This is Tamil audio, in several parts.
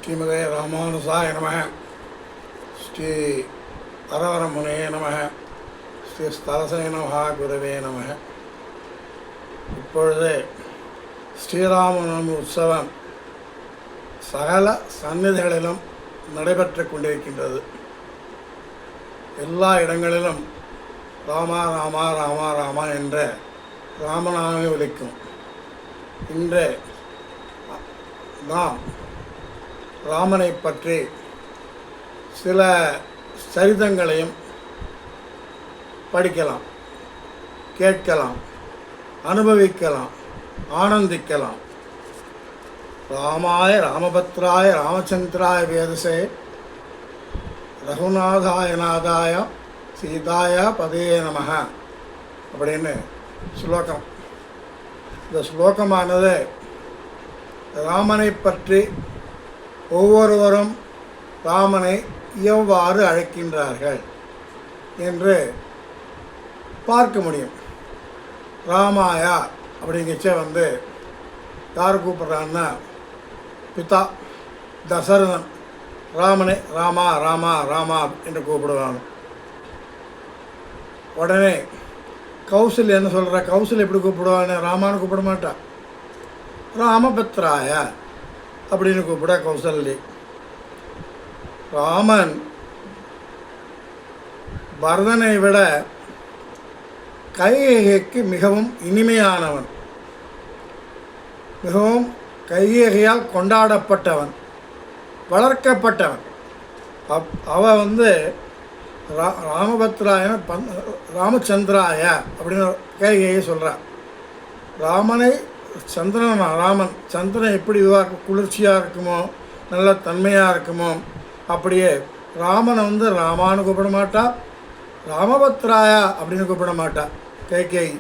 ஸ்ரீமதே ராமானுசாய நம. ஸ்ரீ அரவரமுனே நம. ஸ்ரீ ஸ்தலசேன மகாகுரவே நம. இப்பொழுது ஸ்ரீராமநவமி உற்சவம் சகல சந்நிதிகளிலும் நடைபெற்று கொண்டிருக்கின்றது. எல்லா இடங்களிலும் ராமா ராமா ராமா ராமா என்ற ராமநாமமே ஒலிக்கும். இன்று நாம் ராமனை பற்றி சில சரிதங்களையும் படிக்கலாம், கேட்கலாம், அனுபவிக்கலாம், ஆனந்திக்கலாம். ராமாய ராமபத்ராய ராமச்சந்திராய வேதசே ரகுநாதாய நாதாய சீதாய பதே நமஹ அப்படின்னு ஸ்லோகம். இந்த ஸ்லோகமானது ராமனை பற்றி ஒவ்வொருவரும் ராமனை எவ்வாறு அழைக்கின்றார்கள் என்று பார்க்க முடியும். ராமாயா அப்படிங்கச்ச யார் கூப்பிட்றான்னா பிதா தசரதன் ராமனை ராமா ராமா ராமா என்று கூப்பிடுவாங்க. உடனே கௌசல்யா என்ன சொல்கிற, கௌசல்யா எப்படி கூப்பிடுவான்னு ராமான்னு கூப்பிட மாட்டா, ராமபத்ராய அப்படின்னு கூப்பிட கௌசல்யா. ராமன் பரதனை விட கைகேயிக்கு மிகவும் இனிமையானவன், மிகவும் கைகேயியால் கொண்டாடப்பட்டவன், வளர்க்கப்பட்டவன். அவன் ராமபத்ராயன ராமச்சந்திராய அப்படின்னு கைகேயை சொல்கிறான். ராமனை சந்திரன், ராமன் சந்திரன் எப்படி குளிர்ச்சியாக இருக்குமோ, நல்ல தன்மையாக இருக்குமோ, அப்படியே ராமனை ராமான்னு கூப்பிட மாட்டா, ராமபத்ராயா அப்படின்னு கூப்பிட மாட்டா கைகேயி.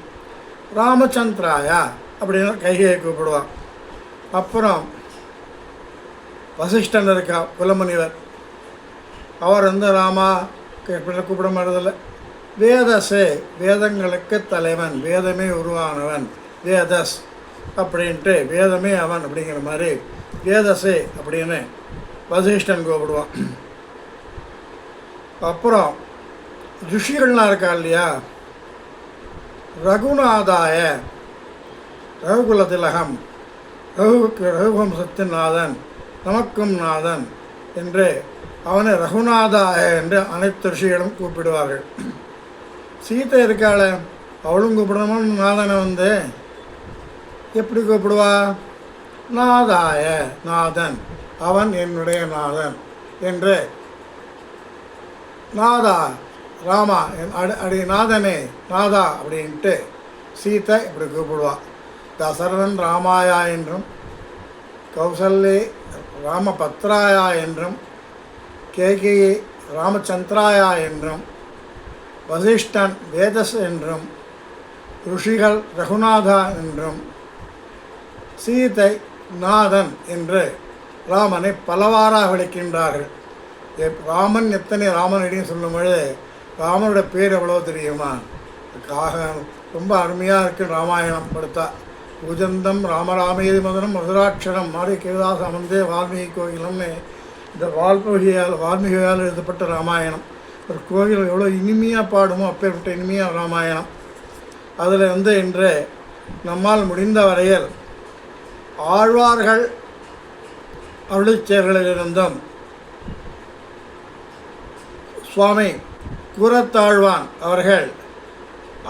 ராமச்சந்திராயா அப்படின்னு கைகேயை கூப்பிடுவான். அப்புறம் வசிஷ்டன் இருக்கா, குலமுனிவர், அவர் ராமா எப்படி கூப்பிட மாட்டதில்லை. வேதஸே வேதங்களுக்கு தலைவன், வேதமே உருவானவன், வேதஸ் அப்படின்ட்டு வேதமே அவன் அப்படிங்கிற மாதிரி வேதஸே அப்படின்னு வசிஷ்டன் கூப்பிடுவான். அப்புறம் ரிஷிகள்லாம் இருக்கா இல்லையா, ரகுநாதாய ரகுகுல திலகம், ரகுவம்சத்தின் நாதன், நமக்கும் நாதன் என்று அவனை ரகுநாதாய என்று அனைத்து ரிஷிகளும் கூப்பிடுவார்கள். சீதை இருக்காள, அவளும் கூப்பிடணும் நாதனை எப்படி கூப்பிடுவா, நாதாய நாதன், அவன் என்னுடைய நாதன் என்று. நாதா ராமா அடி நாதனே நாதா அப்படின்ட்டு சீதை இப்படி கூப்பிடுவா. தசரதன் ராமாயா என்றும், கௌசல்யை ராமபத்ராயா என்றும், கைகேயி ராமச்சந்திராயா என்றும், வசிஷ்டன் வேதஸ் என்றும், ருஷிகள் ரகுநாதா என்றும், சீதை நாதன் என்று ராமனை பலவாறாக விளக்கின்றார்கள். ராமன் எத்தனை ராமனடின்னு சொல்லும் பொழுது ராமனோட பேர் எவ்வளோ தெரியுமா, ரொம்ப அருமையாக இருக்குது. ராமாயணம் படுத்தா பூஜந்தம் ராமராமேதி மதனம் மதுராட்சரம் மாறி கேதாஸ் அமர்ந்தே வால்மீகி கோயிலம்னு இந்த வால்மீகியால் எழுதப்பட்ட ராமாயணம். ஒரு கோயில் எவ்வளோ இனிமையாக பாடுமோ அப்பேற்பட்ட இனிமையாக ராமாயணம். அதில் இன்று நம்மால் முடிந்த வரையில் ஆழ்வார்கள் அருளிச்செயல்களிலிருந்தும் சுவாமி கூரத்தாழ்வான் அவர்கள்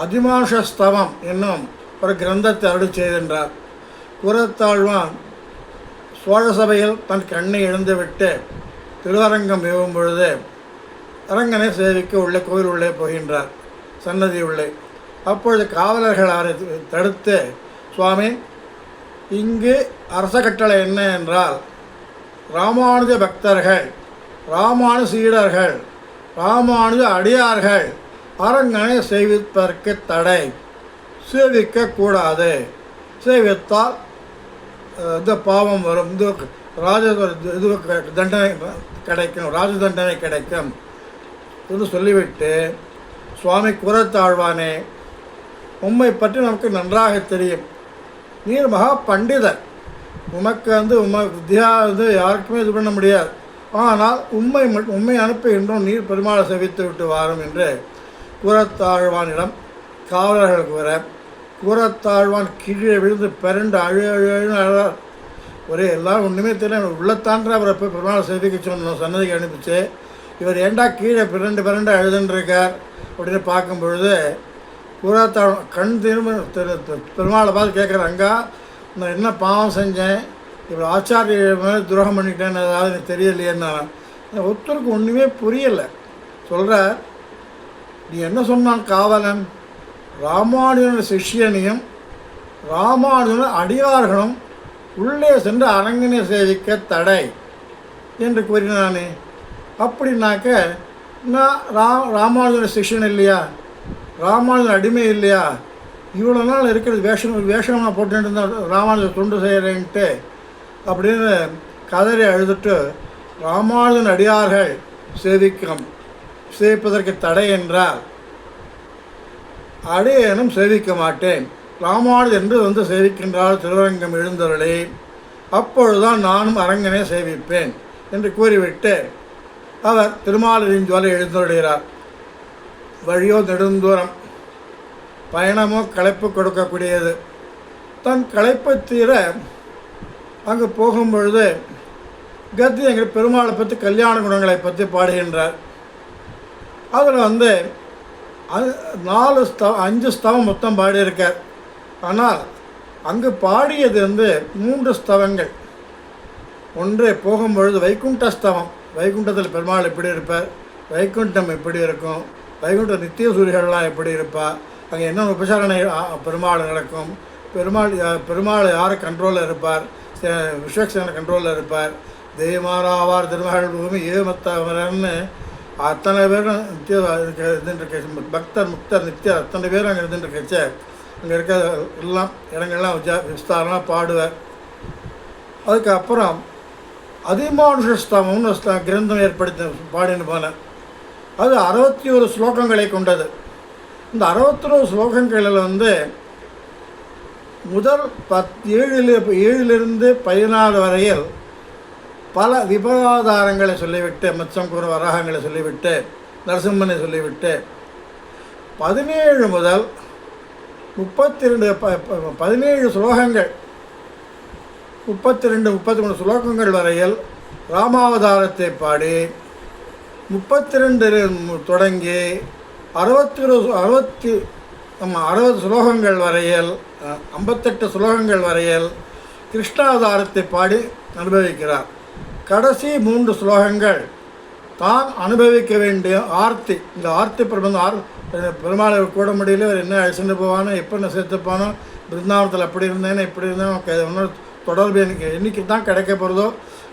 அதிமானுஷஸ்தவம் என்னும் ஒரு கிரந்தத்தை அருளி செய்கின்றார். கூரத்தாழ்வான் சோழ சபையில் தன் கண்ணை இழந்துவிட்டு திருவரங்கம் மேவும் பொழுது அரங்கனை சேவிக்க உள்ளே கோயில் உள்ளே போகின்றார், சன்னதி உள்ளே. அப்பொழுது காவலர்கள் அவரை தடுத்து, சுவாமி இங்கு அரச கட்டளை என்ன என்றால், ராமானுஜ பக்தர்கள், ராமானு சீடர்கள், ராமானுஜ அடியார்கள் அரங்கனை சேவிப்பதற்கு தடை, சேவிக்கக்கூடாது, சேவித்தால் இந்த பாவம் வரும், இது தண்டனை கிடைக்கும், ராஜ தண்டனை கிடைக்கும் என்று சொல்லிவிட்டு, சுவாமி கூரத்தாழ்வானே உம்மை பற்றி நமக்கு நன்றாக தெரியும், நீர் மகா பண்டிதர், உமக்கு வித்யா யாருக்குமே இது பண்ண முடியாது. ஆனால் உண்மை அனுப்புகின்றோம், நீர் பெருமாளை செவித்து விட்டு வாரும் என்று கூறத்தாழ்வானிடம் காவலர்கள் கூறத்தாழ்வான் கீழே விழுந்து பிறண்டு அழார். ஒரே எல்லாம் ஒன்றுமே தெரியல, உள்ளத்தான்ற அவரை போய் பெருமாளை சேவிக்க சொன்னோம், சன்னதிக்கு அனுப்பிச்சு. இவர் ஏண்டா கீழே பிறண்டு அழுதுன்றிருக்கார் அப்படின்னு பார்க்கும் பொழுது கூறத்தாழ்வான் கண் திரும்ப பெருமாளை பார்த்து கேட்குறாங்க, நான் என்ன பாவம் செஞ்சேன், இவர் ஆச்சாரிய மேலே துரோகம் பண்ணிட்டேன்னு ஏதாவது எனக்கு தெரியலையேன்னா. ஒருத்தருக்கு ஒன்றுமே புரியலை. சொல்கிற, நீ என்ன சொன்னான் காவலன், ராமானுஜன் சிஷ்யனையும் ராமானுஜன் அடியார்களும் உள்ளே சென்று அரங்கனை சேவிக்க தடை என்று கூறினானே. அப்படின்னாக்க நான் ராமானுஜன் சிஷ்யன் இல்லையா, ராமானுஜன் அடிமை இல்லையா, இவ்வளோ நாள் இருக்கிறது வேஷமாக போட்டுட்டு இருந்தால் ராமானுஜன் தொண்டு செய்கிறேன்ட்டு அப்படின்னு கதறி அழுதுட்டு, ராமானுஜன் அடியார்கள் சேவிப்பதற்கு தடை என்றால் அடியேனும் சேவிக்க மாட்டேன், ராமானுஜன் என்று சேவிக்கின்றால் திருவரங்கம் எழுந்தருளே, அப்பொழுதுதான் நானும் அரங்கனை சேவிப்பேன் என்று கூறிவிட்டு அவர் திருமாலின் ஜோலை எழுந்தருளுகிறார். வழியோ நெடுந்தூரம், பயணமோ களைப்பு கொடுக்கக்கூடியது. தன் களைப்பை தீர அங்கு போகும்பொழுது கத்தி எங்கள் பெருமாளை பற்றி கல்யாண குணங்களை பற்றி பாடுகின்றார். அதில் 5 ஸ்தவம் மொத்தம் பாடியிருக்கார். ஆனால் அங்கு பாடியது 3 ஸ்தவங்கள். ஒன்று போகும்பொழுது வைகுண்ட ஸ்தவம், வைகுண்டத்தில் பெருமாள் எப்படி இருப்பார், வைகுண்டம் எப்படி இருக்கும், வைகுண்ட நித்திய சூரியர்கள்லாம் எப்படி இருப்பார், அங்கே என்ன உபசாரணை பெருமாள் நடக்கும், பெருமாள் யார் கண்ட்ரோலில் இருப்பார், விஸ்வக்சேன கண்ட்ரோலில் இருப்பார், தெய்வமாராவார் திருமகள் பூமி ஏமத்தவரன்னு அத்தனை பேரும் நித்திய இருந்துட்டு பக்தர் முக்தர் நித்தியர் அத்தனை பேரும் அங்கே இருந்துட்டு அங்கே இருக்க எல்லாம் இடங்கள்லாம் விஸ்தாரமாக பாடுவார். அதுக்கப்புறம் அதிமானுஷஸ்தவம்னு கிரந்தம் ஏற்படுத்தி பாடின்னு போனேன். அது 61 ஸ்லோகங்களை கொண்டது. இந்த 61 ஸ்லோகங்களில் முதல் 7லிருந்து 14 வரையில் பல விபவாதாரங்களை சொல்லிவிட்டு, மச்சம் கூற வராகங்களை சொல்லிவிட்டு, நரசிம்மனை சொல்லிவிட்டு 17 முதல் 17 ஸ்லோகங்கள் 33 ஸ்லோகங்கள் வரையில் ராமாவதாரத்தை பாடி 32 தொடங்கி 60 ஸ்லோகங்கள் வரையில் 58 ஸ்லோகங்கள் வரையில் கிருஷ்ணாவதாரத்தை பாடி அனுபவிக்கிறார். கடைசி 3 ஸ்லோகங்கள் தான் அனுபவிக்க வேண்டிய ஆர்த்தி. இந்த ஆர்த்தி பிரபந்தம் பெருமாளை கூட முடியல, அவர் என்ன அழைச்சிட்டு போவானோ, எப்போ என்ன சேர்த்துப்பானோ, பிருந்தாவனத்தில் அப்படி இருந்தேன்னு இப்படி இருந்தேன், ஒன்றும் தொடர்பு எனக்கு என்றைக்கு தான் கிடைக்க போகிறதோ,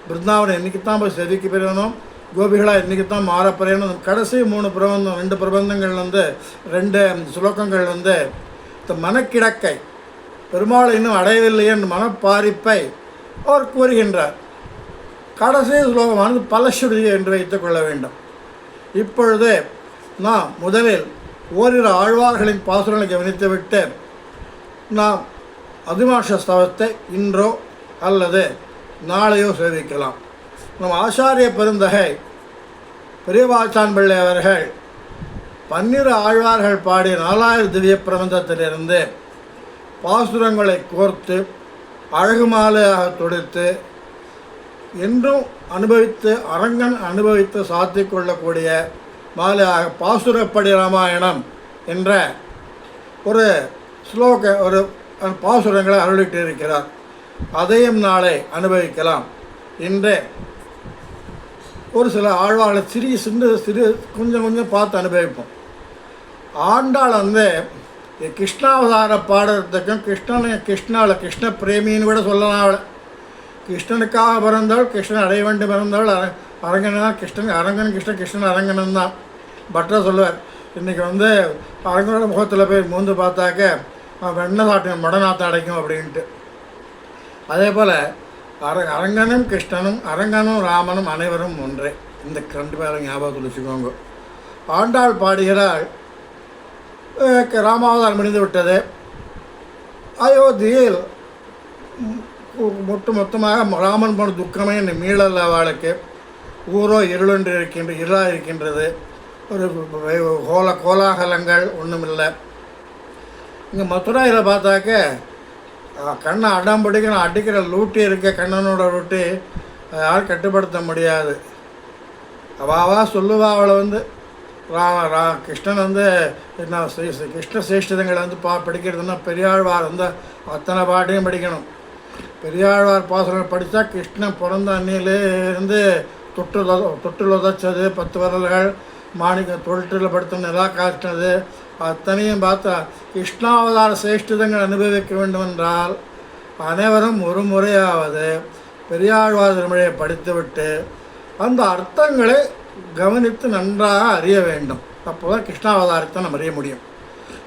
பிருந்தாவனம் என்றைக்கு தான் போய் செதுக்கி பெறணும், கோபிகளாக இன்றைக்கி தான் மாறப்பறையணும். கடைசி 3 பிரபந்தம் 2 பிரபந்தங்கள் 2 ஸ்லோகங்கள் இந்த மனக்கிடக்கை, பெருமாளை இன்னும் அடையவில்லை என்று மனப்பாரிப்பை அவர் கூறுகின்றார். கடைசி ஸ்லோகமானது பலஸ்ருதி என்று வைத்துக் கொள்ள வேண்டும். இப்பொழுது நாம் முதலில் ஓரிரு ஆழ்வார்களின் பாசுரங்களை கவனித்துவிட்டு நாம் அதிமானுஷ ஸ்தவத்தை இன்றோ அல்லது நாளையோ சேவிக்கலாம். நம் ஆச்சாரிய பெருந்தகை பெரியவாச்சான் பிள்ளை அவர்கள் 12 ஆழ்வார்கள் பாடிய 4000 திவ்ய பிரபந்தத்திலிருந்து பாசுரங்களை கோர்த்து அழகு மாலையாக தொடுத்து என்றும் அனுபவித்து அரங்கன் அனுபவித்து சாத்தி கொள்ளக்கூடிய மாலையாக பாசுரப்படி ராமாயணம் என்ற ஒரு பாசுரங்களை அருளிட்டு இருக்கிறார். அதையும் நாளை அனுபவிக்கலாம். இன்று ஒரு சில ஆழ்வார்களை சிறு கொஞ்சம் பார்த்து அனுபவிப்போம். ஆண்டாள் கிருஷ்ணாவதார பாடுறதுக்கும் கிருஷ்ண பிரேமின்னு கூட சொல்லலாம். அவளை கிருஷ்ணனுக்காக பிறந்தவள், கிருஷ்ணன் அடைய வேண்டும் பிறந்தவள், அரங்கன் கிருஷ்ணன் அரங்கன் தான். பட்டர் சொல்லுவார், இன்றைக்கி அரங்கனோட முகத்தில் போய் மூந்து பார்த்தாக்க வெண்ணெய் சாட்டம் மொடநாத்தம் அடைக்கும் அப்படின்ட்டு. அதே போல் அரங்கனும் கிருஷ்ணனும் அரங்கனும் ராமனும் அனைவரும் ஒன்றே. இந்த 2 பேரும் ஞாபகத்தில் வச்சுக்கோங்க. ஆண்டாள் பாடுகிறாள், ராமாவதாரம் முடிந்து விட்டது. அயோத்தியில் மொத்தமாக ராமன் போன துக்கமே இந்த மீளல் அவளுக்கு. ஊரோ இருளாக இருக்கின்றது. ஒரு கோலாகலங்கள் ஒன்றும் இல்லை. இங்கே மதுராயில் பார்த்தாக்க கண்ணை அடம் பிடிக்கணும், அடிக்கிற லூட்டி இருக்க கண்ணனோட லூட்டி யாரும் கட்டுப்படுத்த முடியாது. அவாவா சொல்லுவா. அவளை வந்து கிருஷ்ணன் வந்து என்ன கிருஷ்ண சேஷ்டிதங்களை வந்து படிக்கிறதுனா பெரியாழ்வார் வந்து அத்தனை பாட்டையும் படிக்கணும். பெரியாழ்வார் பாசுரங்கள் படித்தா கிருஷ்ணன் பிறந்த அன்னியிலேருந்து தொட்டில் உதச்சது, 10 விரல்கள், மாணிக்க தொட்டில் படுத்த நிலா காட்டினது அத்தனையும் பார்த்தா கிருஷ்ணாவதார சேஷ்டிதங்கள் அனுபவிக்க வேண்டுமென்றால் அனைவரும் ஒரு முறையாவது பெரியாழ்வார் திருமொழியை படித்துவிட்டு அந்த அர்த்தங்களை கவனித்து நன்றாக அறிய வேண்டும். அப்போ தான் கிருஷ்ணாவதாரத்தை நம்ம அறிய முடியும்.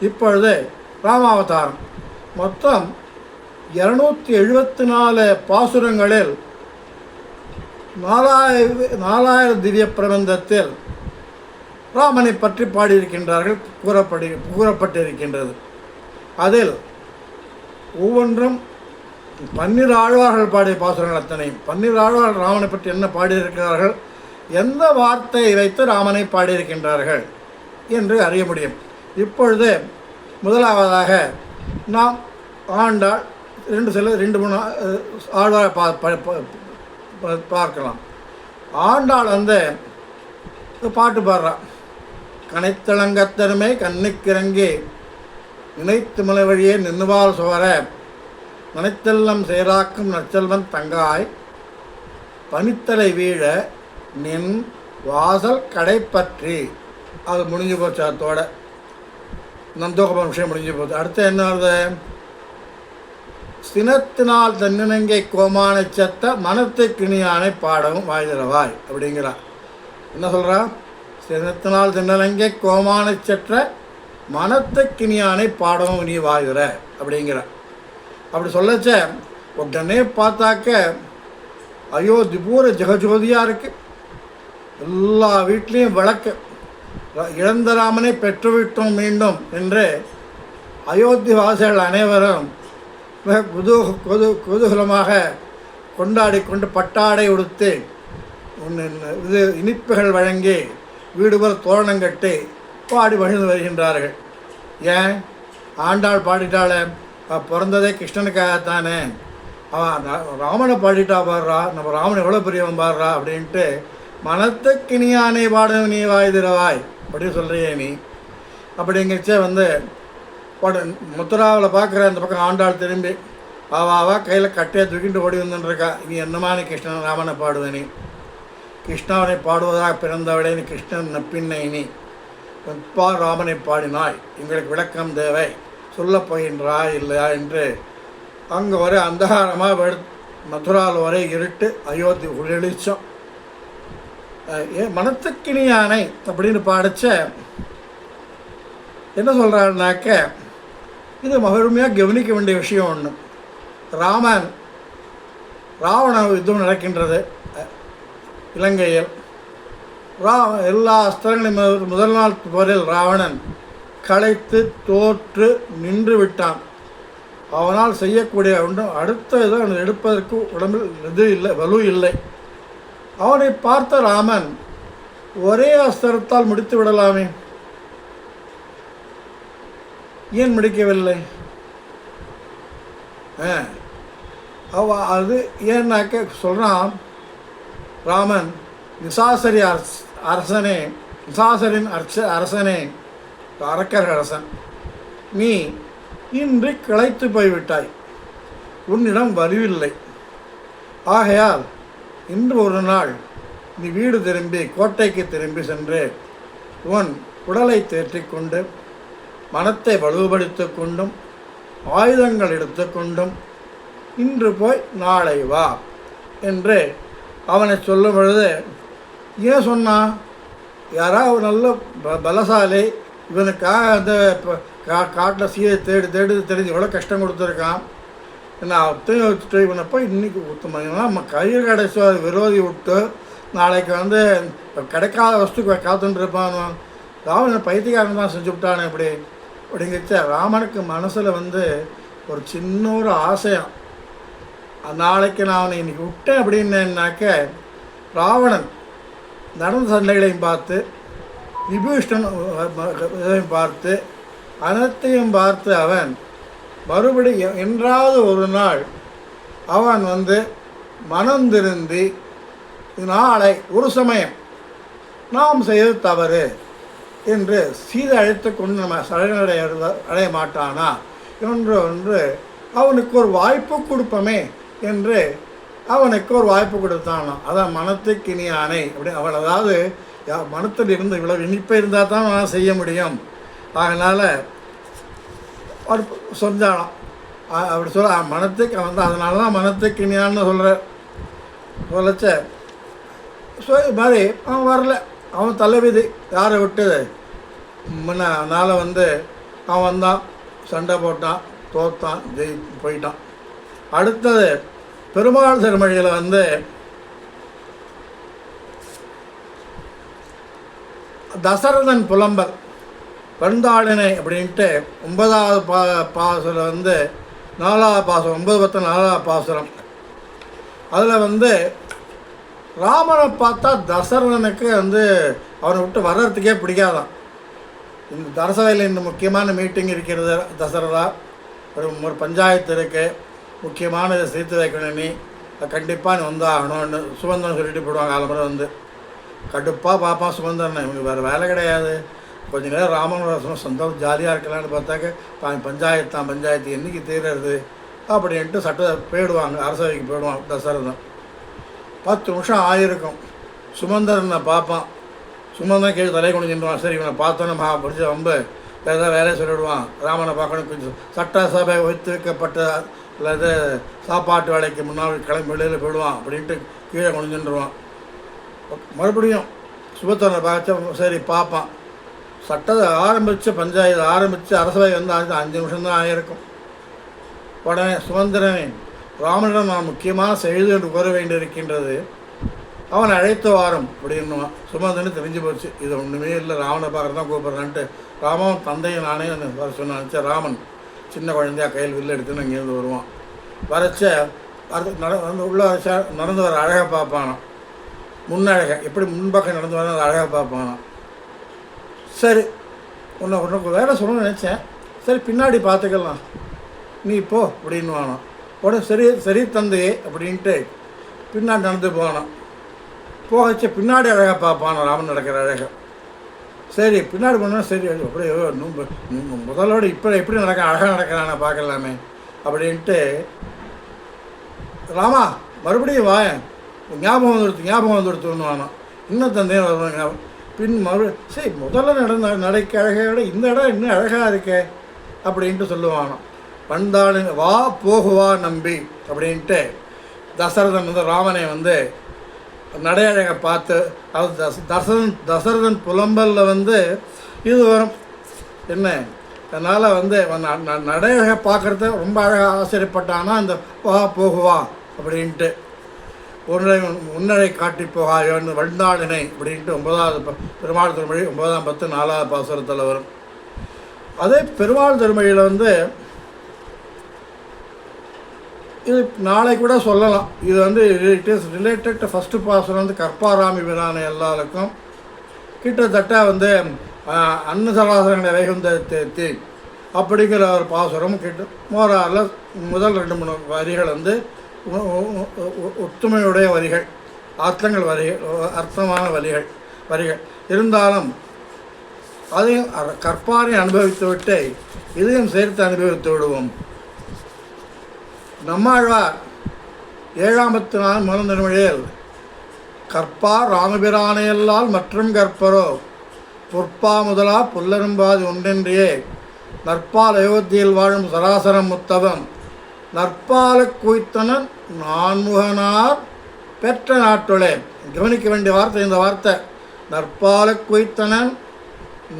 இப்பொழுது ராமாவதாரம் மொத்தம் 274 பாசுரங்களில் 4000 திவ்ய பிரபந்தத்தில் ராமனை பற்றி பாடியிருக்கின்றார்கள், கூறப்பட்டிருக்கின்றது. அதில் ஒவ்வொன்றும் 12 ஆழ்வார்கள் பாடிய பாசுரங்கள் அத்தனையும் 12 ஆழ்வார்கள் ராமனை பற்றி என்ன பாடியிருக்கிறார்கள், எந்த வார்த்தையை வைத்து ராமனை பாடியிருக்கின்றார்கள் என்று அறிய முடியும். இப்பொழுது முதலாவதாக நாம் ஆண்டாள் 2-3 ஆழ்வாரை பார்க்கலாம். ஆண்டாள் வந்து பாட்டு பாடுறான். கனைத்தளங்கத்தருமே கண்ணுக்கிறங்கி நினைத்து மலை வழியே நின்னுவால் சோர நனைத்தெல்லம் சேராக்கும் நச்செல்வன் தங்காய் பனித்தலை வீழ நின் வாசல் கடைப்பற்றி. அது முடிஞ்சு போச்சு. அதோட நந்தோகபம் விஷயம் முடிஞ்சு போச்சு. அடுத்து என்ன வருது, சினத்தினால் தன்னினங்கை கோமானை செத்த மனத்தை கிணியானை பாடவும் வாய்திரவாய் அப்படிங்கிறா. என்ன சொல்கிறா, சினத்தினால் தின்னலங்கை கோமானை செற்ற மனத்தை கிணியானை பாடவும் நீ வாயுற அப்படிங்கிற. அப்படி சொல்லச்ச உடனே பார்த்தாக்க அயோத்தி பூரா ஜெகஜோதியாக இருக்குது. எல்லா வீட்லேயும் விளக்கு. இழந்த ராமனை பெற்றுவிட்டோம் மீண்டும் என்று அயோத்தி வாசிகள் அனைவரும் குதூகலமாக கொண்டாடி கொண்டு பட்டாடை உடுத்து இது இனிப்புகள் வழங்கி வீடுபுற தோரணம் கட்டி பாடி மகிழ்ந்து வருகின்றார்கள். ஏன் ஆண்டாள் பாடிட்டாளே, பிறந்ததே கிருஷ்ணனுக்காகத்தானே, அவன் ராமனை பாடிட்டா பாடுறா, நம்ம ராமன் எவ்வளோ பெரியவன் பாடுறா அப்படின்ட்டு மனத்தை கிணியானை பாடும் நீ வாய் திரவாய் அப்படின்னு சொல்கிறியே நீ அப்படிங்கிறச்சே வந்து முத்துராவில் பார்க்குற அந்த பக்கம் ஆண்டாள் திரும்பி ஆவாவா கையில் கட்டையை தூக்கிட்டு ஓடி வந்துருக்கா. நீ என்னமான கிருஷ்ணன் ராமனை பாடுவ நீ, கிருஷ்ணாவனை பாடுவதாக பிறந்தவளே நீ கிருஷ்ணன் நப்பின்னை நீ ராமனை பாடினாய், எங்களுக்கு விளக்கம் தேவை, சொல்லப் போகின்றாய் இல்லையா என்று அங்கே வரை அந்தகாரமாக மதுராவில் வரை இருட்டு, அயோத்தி வெளிச்சம். மனத்துக்கினியானை அப்படின்னு பாடிச்ச என்ன சொல்கிறாருனாக்க, இது மகிழ்மையாக கவனிக்க வேண்டிய விஷயம் ஒன்று. ராவண யுத்தம் நடக்கின்றது இலங்கையில். எல்லா அஸ்திரங்களையும் முதல் நாள் போரில் ராவணன் களைத்து தோற்று நின்று விட்டான். அவனால் செய்யக்கூடிய ஒன்றும் அடுத்த இதை அவன் எடுப்பதற்கு உடம்பில் இது இல்லை, வலு இல்லை. அவனை பார்த்த ராமன் ஒரே அஸ்திரத்தால் முடித்து விடலாமே, ஏன் முடிக்கவில்லை? அது ஏன்னாக்க சொல்கிறான் ராமன், நிசாசரி அரசனே, நிசாசரின் அரசனே, அரக்கர் அரசன், நீ இன்று கிளைத்து போய்விட்டாய், உன்னிடம் வலுவில்லை. ஆகையால் இன்று ஒரு நாள் நீ வீடு திரும்பி கோட்டைக்கு திரும்பி சென்று உன் உடலை தேற்றிக்கொண்டு மனத்தை வலுப்படுத்தி கொண்டும் ஆயுதங்கள் எடுத்துக்கொண்டும் இன்று போய் நாளை வா என்று அவனை சொல்லும் பொழுது, ஏன் சொன்னான், யாராவது நல்ல பலசாலி இவனுக்காக அந்த காட்டில் சீதை தெரிஞ்சு எவ்வளோ கஷ்டம் கொடுத்துருக்கான், நான் அத்தையும் வச்சுட்டு இவனை போய் இன்றைக்கி உத்தமையாக நம்ம கையில் கிடைச்ச விரோதி விட்டு நாளைக்கு வந்து கிடைக்காத வஸ்துக்கு காத்துட்டு இருப்பானோ, ராவணன் பைத்தியக்காரன் தான் செஞ்சு விட்டானே அப்படிங்கிறச்ச ராமனுக்கு மனசில் வந்து ஒரு சின்ன ஒரு ஆசையம், நாளைக்கு நான் அவனை இன்றைக்கி விட்டேன் அப்படின்னாக்க ராவணன் நடந்த சண்டைகளையும் பார்த்து விபீஷ்ணன் பார்த்து அனைத்தையும் பார்த்து அவன் மறுபடியும் என்றாவது ஒரு நாள் அவன் மனம் திருந்தி நாளை ஒரு சமயம் நாம் செய்வது தவறு என்று சீதை அழைத்து கொண்டு நம்ம அடைய மாட்டானா ஒன்று அவனுக்கு ஒரு வாய்ப்பு கொடுப்போமே என்று அவனுக்கு ஒரு வாய்ப்பு கொடுத்தானோ. அதான் மனத்துக்கு இனியானை அப்படி அவன், அதாவது மனத்தில் இருந்து இவ்வளவு இனிப்பு இருந்தால் தான் நான் செய்ய முடியும். அதனால் சொன்னாலும் அப்படி சொல்ல மனத்துக்கு அவன் தான், அதனால தான் மனத்துக்கு இனியான்னு சொல்லச்ச மாதிரி அவன் வரல. அவன் தலைவிதி யாரை விட்டது முன்ன. அதனால் அவன் வந்தான், சண்டை போட்டான், தோத்தான், போயிட்டான். அடுத்தது பெருமாள் திருமொழியில் தசரதன் புலம்பல் வந்தாளினை அப்படின்ட்டு 9வது பாசுரம் 4வது பாசுரம் 9 10 4வது பாசுரம். அதில் ராமனை பார்த்தா தசரதனுக்கு அவனை விட்டு வர்றதுக்கே பிடிக்காதான். இந்த தரசவையில் இந்த முக்கியமான மீட்டிங் இருக்கிறது தசரதா, ஒரு பஞ்சாயத்து இருக்குது, முக்கியமான இதை சேர்த்து வைக்கணும், நீ கண்டிப்பாக நீ வந்தாகணும்னு சுமந்திரன் சொல்லிட்டு போடுவாங்க. காலம்பரம் கடுப்பாக பார்ப்பான் சுமந்திரன், இவனுக்கு வேறு வேலை கிடையாது, கொஞ்ச நேரம் ராமனோட சந்தோஷம் ஜாலியாக இருக்கலான்னு பார்த்தாக்க பஞ்சாயத்து என்றைக்கு தீர்றது அப்படின்ட்டு போயிடுவாங்க, அரசவைக்கு போயிடுவான் தசரதன். 10 நிமிஷம் ஆகிருக்கும். சுமந்திரனை பார்ப்பான், சுமந்திரன் கீழே தலை குனிஞ்சிடுவான். சரி இவனை பார்த்தோன்னு படித்த ஏதாவது வேலையை சொல்லிவிடுவான், ராமனை பார்க்கணும், கொஞ்சம் சட்டசபை வைத்து வைக்கப்பட்ட அல்லது சாப்பாட்டு வேலைக்கு முன்னால் கிளம்பி வெளியில் போயிடுவான் அப்படின்ட்டு கீழே குனிஞ்சிடுவான். மறுபடியும் சுபத்திரனை பார்த்து சரி பார்ப்பான். சட்டத்தை பஞ்சாயத்து ஆரம்பித்து அரசவை 5 நிமிஷம் தான் ஆகியிருக்கும். உடனே சுமந்திரனை ராமனிடம் நான் முக்கியமான செய்தி என்று கூற வேண்டியிருக்கின்றது, அவன் அழைத்து வாரும் அப்படின்னுவான். சுமந்திரனு தெரிஞ்சு போச்சு, இது ஒன்றுமே இல்லை, ராவனை பார்க்குறது தான் கூப்பிட்றான்ட்டு ராமன் தந்தையை நானே வர சொன்னான். ராமன் சின்ன குழந்தையாக கையில் வில்ல எடுத்துன்னு இங்கேருந்து வருவான். வரைச்ச உள்ள நடந்து வர அழகாக பார்ப்பானான், முன்னழகை எப்படி முன்பக்கம் நடந்து வர அதை அழகாக பார்ப்பானான். சரி உனக்கு வேலை சொல்லணும்னு நினச்சேன், சரி பின்னாடி பார்த்துக்கலாம் நீ போ அப்படின்னு வானான். உடனே சரி தந்தையே அப்படின்ட்டு பின்னாடி நடந்து போனான். போகச்ச பின்னாடி அழகாக பார்ப்பான், ராமன் நடக்கிற அழகாக. சரி பின்னாடி போனால் சரி அப்படியே முதலோடு இப்போ எப்படி நடக்க அழகாக நடக்கிறான பார்க்கலாமே அப்படின்ட்டு ராமா மறுபடியும் வாயன் ஞாபகம் வந்துடுத்துன்னு வானான். இன்னும் தந்தையும் வருவாங்க. சரி முதல்ல நடைக்கு அழகை விட இந்த இடம் இன்னும் அழகாக இருக்கே அப்படின்ட்டு சொல்லுவானான். வந்தாளின் வா போகுவா நம்பி அப்படின்ட்டு தசரதன் ராமனை நடையழகை பார்த்து அது தசரதன் புலம்பலில் இது வரும் என்ன, அதனால் நடையழகை பார்க்குறத ரொம்ப அழகாக ஆச்சரியப்பட்டானா அந்த வா போகுவா அப்படின்ட்டு உன்னழை காட்டி போகாயோன்னு வந்தாளினை அப்படின்ட்டு 9வது பெருமாள் திருமொழி 9ஆம் 10 4வது பாசுரத்தில் வரும். அதே பெருமாள் திருமொழியில் இது நாளை கூட சொல்லலாம். இது it is related to first பாசுரம் கற்பாராமி பிரான எல்லாருக்கும் கிட்டத்தட்ட அன்னசராசரங்களை வைகுந்த தேத்தி அப்படிங்கிற ஒரு பாசுரம் மோரால முதல் 2-3 வரிகள் ஒத்துமையுடைய வரிகள், அர்த்தமான வரிகள் இருந்தாலும் அதையும் கற்பாரை அனுபவித்து விட்டு இதையும் சேர்த்து அனுபவித்து விடுவோம். நம்மாழ்வார் 7ஆம் 4 முதல் திருமொழியில் கற்பார் ராமபிரானையல்லால் மற்றும் கற்பரோ பொற்பா முதலா புல்லரும்பாதி ஒன்றென்றியே நற்பால் அயோத்தியில் வாழும் சராசரம் முத்தவம் நற்பால குய்த்தனன் நான்முகனார் பெற்ற நாட்டுளே. கவனிக்க வேண்டிய வார்த்தை இந்த வார்த்தை, நற்பால குய்த்தனன்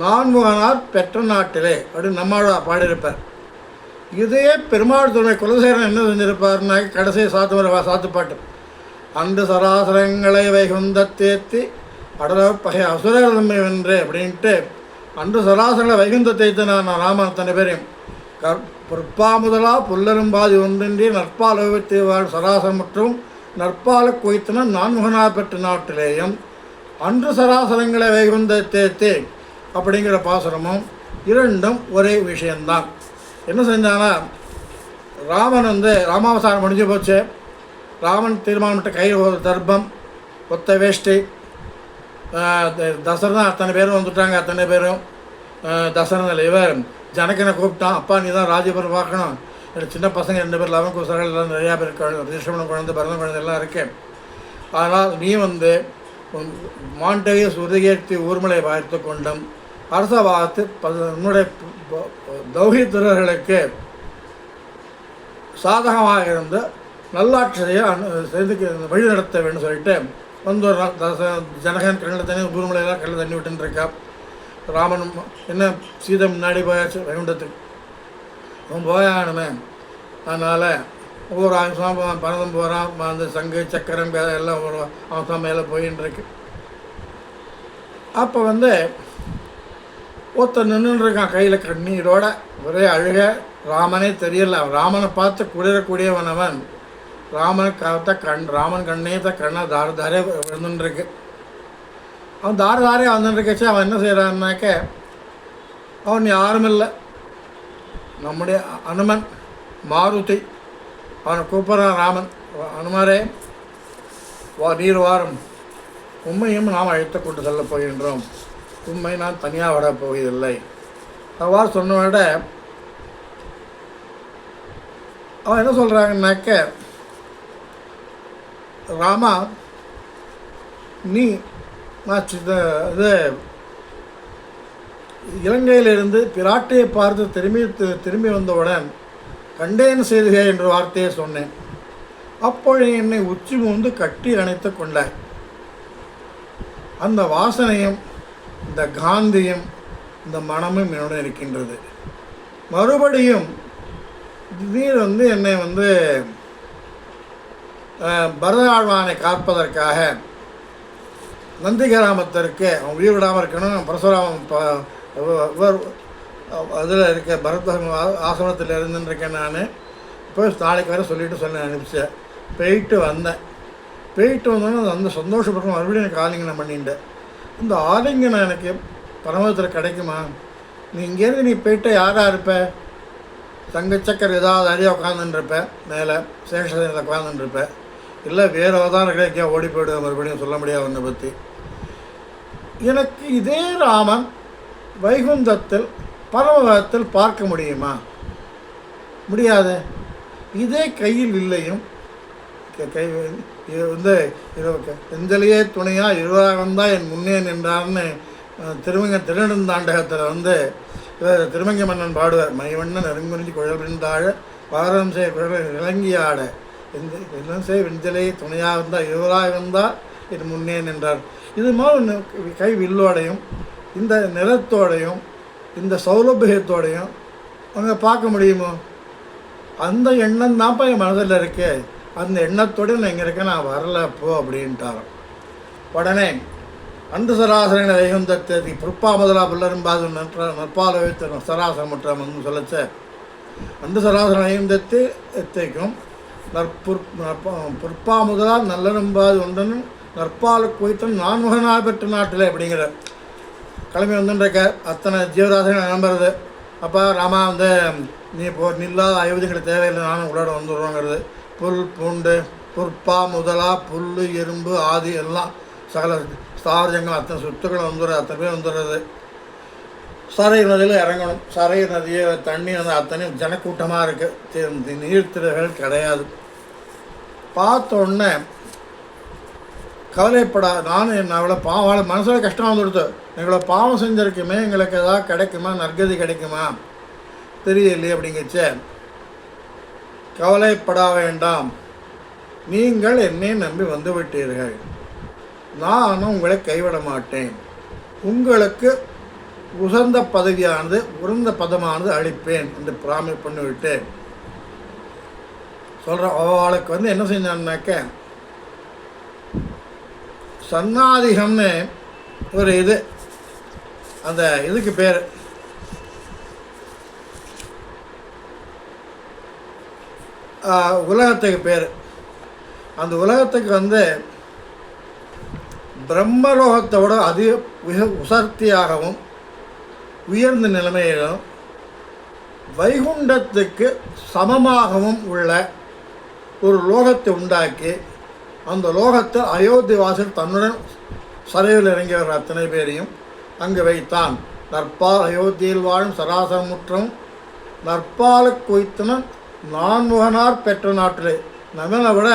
நான்முகனார் பெற்ற நாட்டிலே அப்படின்னு நம்மாழ்வார் பாடியிருப்பார். இதே பெருமாள் துணை குலசேகரன் என்ன செஞ்சிருப்பார்னா கடைசி சாத்துப்பாட்டு அன்று சராசரங்களை வைகுந்த தேத்தி அடல பகை அசுரர் தம்மை வென்று அப்படின்ட்டு அன்று சராசரங்களை வைகுந்த தேய்த்து நான் ராமன் அத்தனை பேரையும் பொற்பாமுதலா புல்லரும்பாதி ஒன்றின்றி நற்பால் அவைத்து வாழ் சராசரமுற்றும் நற்பால கொய்த்தன நான்முகனா பெற்ற நாட்டிலேயும் அன்று சராசரங்களை வைகுந்த தேத்தே அப்படிங்கிற பாசுரமும் இரண்டும் ஒரே விஷயந்தான். என்ன செஞ்சானா, ராமன் ராமாவசாரம் முடிஞ்சு போச்சு. ராமன் தீர்மானமிட்ட கையில் ஒரு தர்ப்பம், ஒத்த வேஷ்டி. தசரதான் அத்தனை பேரும் வந்துட்டாங்க. அத்தனை பேரும் தசரனில் இவர் ஜனகனை கூப்பிட்டான். அப்பா நீ தான் ராஜபுரம் பார்க்கணும், எனக்கு சின்ன பசங்க 2 பேர் லவன் குசர்கள் எல்லாம் நிறையா பேர், ரிஷபன குழந்தை பரதன் குழந்தை எல்லாம் இருக்கேன். ஆனால் நீ மாண்டவிய சுருகேற்றி ஊர்மலை பார்த்து கொண்டும் அரச பார்த்து உன்னுடைய தௌஹித்துறர்களுக்கு சாதகமாக இருந்து நல்லாட்சியை வழி நடத்த வேண்டும் சொல்லிட்டு ஜனகன் கண்ணில் தண்ணி ஊர்மலையெல்லாம் கண்ணில் தண்ணி விட்டுன்னு இருக்கா. ராமன் என்ன சீதை முன்னாடி போயாச்சு வைகுண்டத்துக்கு, அவன் போயானுமே. அதனால் ஒவ்வொரு ஆயுஷம் பரதம் போகிறான், அந்த சங்கு சக்கரம் எல்லாம் ஒரு அவசரம் மேலே போயின்னு இருக்கு. அப்போ ஒருத்தர் நின்றுருக்கான் கையில் கண்ணீரோட, ஒரே அழுக. ராமனே தெரியல. ராமனை பார்த்து குளிரக்கூடியவனவன். ராமன் கண்ணேத்த கண்ணை தாரே விழுந்துருக்கு. அவன் தாரே வந்துருக்கச்சு அவன் என்ன செய்கிறான்னாக்க, அவன் யாரும் இல்லை, நம்முடைய அனுமன் மாருதி. அவனை கூப்பிட்றான் ராமன், அனுமாரே நீர் வாரம், உண்மையும் நாம் அழைத்து கொண்டு செல்ல போகின்றோம், உண்மை நான் தனியாக விட போவதில்லை. அவ்வாறு சொன்ன விட அவன் என்ன சொல்கிறாங்கன்னாக்க, ராமா நீ நான் இது இலங்கையிலிருந்து பிராட்டியை பார்த்து திரும்பி வந்தவுடன் கண்டேன் செய்துக என்ற வார்த்தையை சொன்னேன். அப்பொழுது என்னை உச்சி மூந்து கட்டி அணைத்து கொண்டாய். அந்த வாசனையும் இந்த காந்தியும் இந்த மனமும் என்னுடன் இருக்கின்றது. மறுபடியும் நீர் என்னை பரதாழ்வானை காப்பதற்காக நந்தி கிராமத்திற்கு அவன் உயிர் விடாமல் இருக்கணும். பரசுராமன் அதில் இருக்க பரத ஆசிரமத்தில் இருந்துருக்கேன். நான் இப்போ நாளைக்கு வர சொல்லி அனுப்பிச்சேன். போயிட்டு வந்தோன்னே அந்த சந்தோஷப்பட்டு மறுபடியும் எனக்கு ஆலிங்கனம் பண்ணிட்டேன். இந்த ஆலிங்கனம் எனக்கு பரமத்தில் கிடைக்குமா? நீ இங்கேருந்து நீ போயிட்டு யாராக இருப்ப? தங்கச்சக்கர் ஏதாவது அடியாக உட்காந்துருப்பேன், மேலே சேஷத்தில் உட்காந்துருப்பேன், இல்லை வேறு அவதாரம் கிடைக்கா ஓடி போய்டுவேன். மறுபடியும் சொல்ல முடியாது அவனை பற்றி. எனக்கு இதே ராமன் வைகுந்தத்தில் பரமபதத்தில் பார்க்க முடியுமா? முடியாது. இதே கையில் இல்லையும் கை எந்தலையே துணையாக இருவராகந்தான் என் முன்னே நின்றார்னு திருநெடுந்தாண்டகத்தில் திருமங்க மன்னன் பாடுவார். மைவண்ணன் நெருங்குறிஞ்சி குழல் விழுந்தாழ பாரம் செய்ய குழல் இறங்கியாட எல்லாம் செய்ய வெஞ்சலையே துணையாக இருந்தால் இருவராக இருந்தால் என் முன்னே நின்றார். இது மாதிரி கை வில்லோடையும் இந்த நிறத்தோடையும் இந்த சௌலபியத்தோடையும் அவங்க பார்க்க முடியுமோ? அந்த எண்ணம் தான்ப்பா என் மனதில் இருக்கு. அந்த எண்ணத்தோடு நான் இங்கே இருக்கேன், நான் வரல போ அப்படின்ட்டாரோ. உடனே அன்று சராசரனை வைகுந்தத்தை பொறுப்பா முதலா புல்லரும்பாது நற்பால வைத்த சராசரமுற்றம் சொல்லச்ச அன்று சராசரன் வைகுந்தத்தை எத்தைக்கும் பொறுப்பா முதலா நல்லரும்பாது ஒன்றனும் நற்பால குவித்தன் நான்முகனாக பெற்ற நாட்டில் அப்படிங்கிற கிளம்பி வந்துருக்க அத்தனை ஜீவராசிகள் நம்புறது. அப்போ ராமா நீ நில்லாத அயோத்தியங்களை தேவையில்லை, நானும் உங்களோட வந்துடுவோங்கிறது. புல் பூண்டு பொற்பா முதலா புல் எறும்பு ஆதி எல்லாம் சகல ஸ்தாவரங்கள் அத்தனை சொத்துக்கள் அத்தனை பேர் வந்துடுறது. சரை நதியில் இறங்கணும். சரை நதியை தண்ணி அத்தனையும் ஜனக்கூட்டமாக இருக்குது, நீர்த்திரைகள் கிடையாது. பார்த்தோன்னே கவலைப்படா, நானும் அவ்வளோ பாவம் மனசில் கஷ்டமாக வந்துடுது. எங்களை பாவம் செஞ்சுருக்குமே, எங்களுக்கு எதாவது கிடைக்குமா, நற்கதி கிடைக்குமா தெரியலையே அப்படிங்கச்சே. கவலைப்பட வேண்டாம், நீங்கள் என்னை நம்பி வந்து விட்டீர்கள், நானும் உங்களை கைவிட மாட்டேன், உங்களுக்கு உசந்த பதவியானது உறந்த பதமானது அளிப்பேன் என்று பிராமி பண்ணிவிட்டு சொல்கிறேன். அவளுக்கு என்ன செஞ்சான்னாக்க சன்னாதிகம்னு ஒரு அந்த இதுக்கு பேர் உலகத்துக்கு பேர். அந்த உலகத்துக்கு வந்து பிரம்மலோகத்தோட மிக உசர்த்தியாகவும் உயர்ந்த நிலைமையிலும் வைகுண்டத்துக்கு சமமாகவும் உள்ள ஒரு லோகத்தை உண்டாக்கி அந்த லோகத்தை அயோத்தி வாசல் தன்னுடன் சரையில் இறங்கியவர்கள் அத்தனை பேரையும் அங்கு வைத்தான். நற்பால் அயோத்தியில் வாழும் சராசரமுற்றம் நற்பாலுக்கு குய்த்தனன் நான்முகனார் பெற்ற நாட்டிலே. நம்மனை விட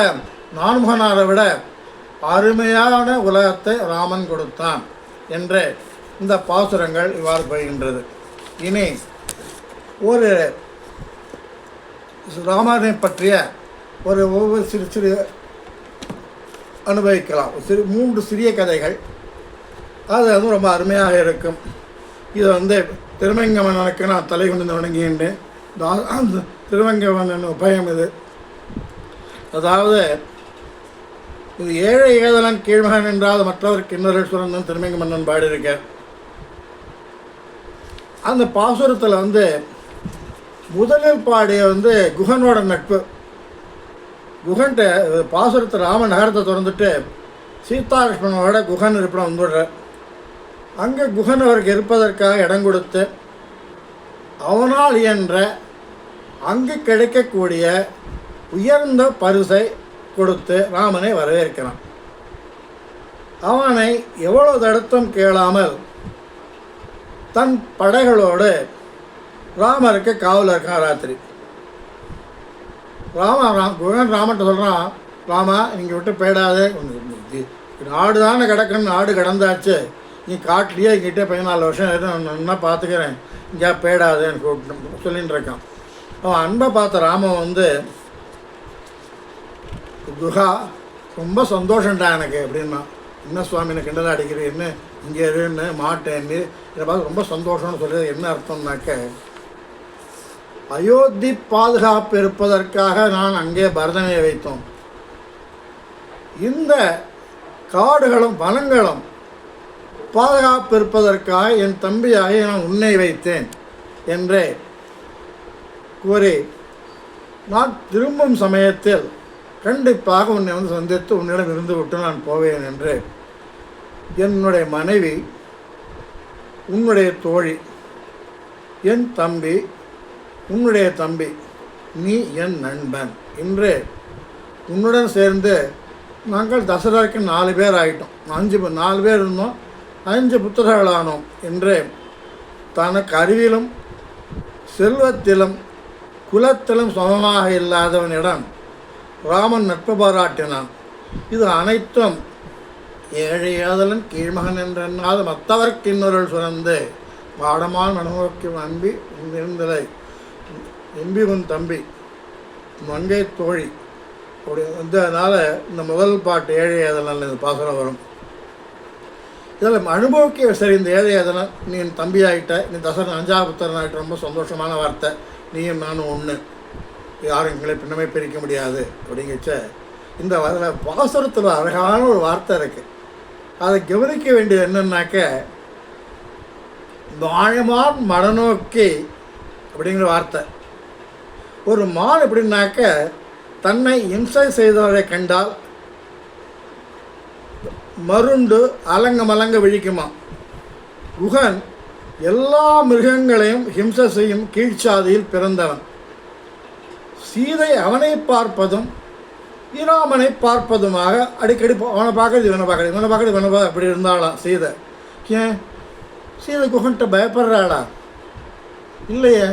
நான்முகனாரை விட அருமையான உலகத்தை ராமன் கொடுத்தான் என்று இந்த பாசுரங்கள் இவ்வாறு பெறுகின்றது. இனி ஒரு ராமனை பற்றிய ஒவ்வொரு சிறு சிறு அனுபவிக்கலாம். 3 சிறிய கதைகள். அது அதுவும் ரொம்ப அருமையாக இருக்கும். இது வந்து திருமங்கமன்னனுக்கு நான் தலை கொண்டு வணங்குகின்றேன். திருமங்கமன்னன் உபயம் இது. அதாவது இது ஏழை ஏதலன் கீழ்மகன் என்றால் மற்றவருக்கு இன்னொரு சுரந்தன் திருமங்கமன்னன் பாடியிருக்க. அந்த பாசுரத்தில் வந்து முதலில் பாடிய வந்து குகனோட நட்பு. குகன்ட்ட பாசுரத்தை ராம நகரத்தை திறந்துட்டு சீதாலட்சுமணனோட குகன் இருப்பிடம் வந்துடுறார். அங்கே குகன் அவருக்கு இருப்பதற்காக இடம் கொடுத்து அவனால் இயன்ற அங்கு கிடைக்கக்கூடிய உயர்ந்த பரிசை கொடுத்து ராமனை வரவேற்கிறான். அவனை எவ்வளவு தடுத்தும் கேளாமல் தன் படைகளோடு ராமருக்கு காவல் இருக்கான். ராத்திரி குகன் ராமன்ட்ட சொல்கிறான், ராமா நீங்கள் விட்டு போயிடாது, நாடு தானே கிடக்குன்னு, நாடு கிடந்தாச்சு, நீ காட்டிலேயே எங்கிட்டே 14 வருஷம் நான் பார்த்துக்கிறேன், இங்கே போயிடாதுன்னு கூப்பிட்டு சொல்லின்னு இருக்கான். அவன் அன்பை பார்த்த ராமன் வந்து, குஹா ரொம்ப சந்தோஷம்டா எனக்கு அப்படின்னா. என்ன சுவாமி எனக்கு கிண்டல் அடிக்கிறேன்னு, இங்கே இருன்னு மாட்டேன்னு இதை பார்த்து ரொம்ப சந்தோஷம்னு சொல்கிறது என்ன அர்த்தம்னாக்க, அயோத்தி பாதுகாப்பு இருப்பதற்காக நான் அங்கே பரதனை வைத்தோம். இந்த காடுகளும் வனங்களும் பாதுகாப்பு இருப்பதற்காக என் தம்பியாக நான் உன்னை வைத்தேன் என்றே கூறி, நான் திரும்பும் சமயத்தில் கண்டிப்பாக உன்னை வந்து சந்தித்து உன்னிடம் இருந்து விட்டு நான் போவேன் என்று என்னுடைய மனைவி, உன்னுடைய தோழி, என் தம்பி, உன்னுடைய தம்பி, நீ என் நண்பன் என்று உன்னுடன் சேர்ந்து நாங்கள் தசரருக்கு 4 பேர் ஆகிட்டோம். 4 பேர் இருந்தோம், 5 புத்திரர்களானோம் என்று தனக்கு அறிவிலும் செல்வத்திலும் குலத்திலும் சமமாக இல்லாதவனிடம் ராமன் நட்பு பாராட்டினான். இது அனைத்தும் ஏழை ஏதலன் கீழ்மகன் என்றால் மற்றவர்க்கு இன்னொருள் சுரந்து பாடமான் மனநோக்கி நம்பி இருந்தலை எம்பி உன் தம்பி மங்கை தோழி அப்படி வந்து, அதனால் இந்த முதல் பாட்டு ஏழை ஏதலன் இந்த பாசனம் வரும். இதில் அனுபவிக்க சரி, இந்த ஏழை ஏதலன் நீ என் தம்பி ஆகிட்ட, நீ தசரன் 5ஆவது புத்திரன் ஆகிட்ட, ரொம்ப சந்தோஷமான வார்த்தை, நீயும் நானும் ஒன்று, யாரும் எங்களை பின்னமே பிரிக்க முடியாது அப்படிங்கச்ச இந்த பாசுரத்தில் அழகான ஒரு வார்த்தை இருக்குது. அதை கவனிக்க வேண்டியது என்னன்னாக்க, மாயமான் மனநோக்கி அப்படிங்கிற வார்த்தை. ஒரு மான் எப்படின்னாக்க தன்னை இம்சை செய்தவரை கண்டால் மருண்டு அலங்க மலங்க விழிக்குமா. குகன் எல்லா மிருகங்களையும் ஹிம்சை செய்யும் கீழ்ச்சாதியில் பிறந்தவன். சீதை அவனை பார்ப்பதும் இராமனை பார்ப்பதுமாக அடிக்கடி அவனை பார்க்கறது இவனை பார்க்கறது, இவனை பார்க்கறது இவனை பார்க்க அப்படி இருந்தாளாம் சீதை. ஏன் சீதை குகன்கிட்ட பயப்படுறாளா? இல்லையே,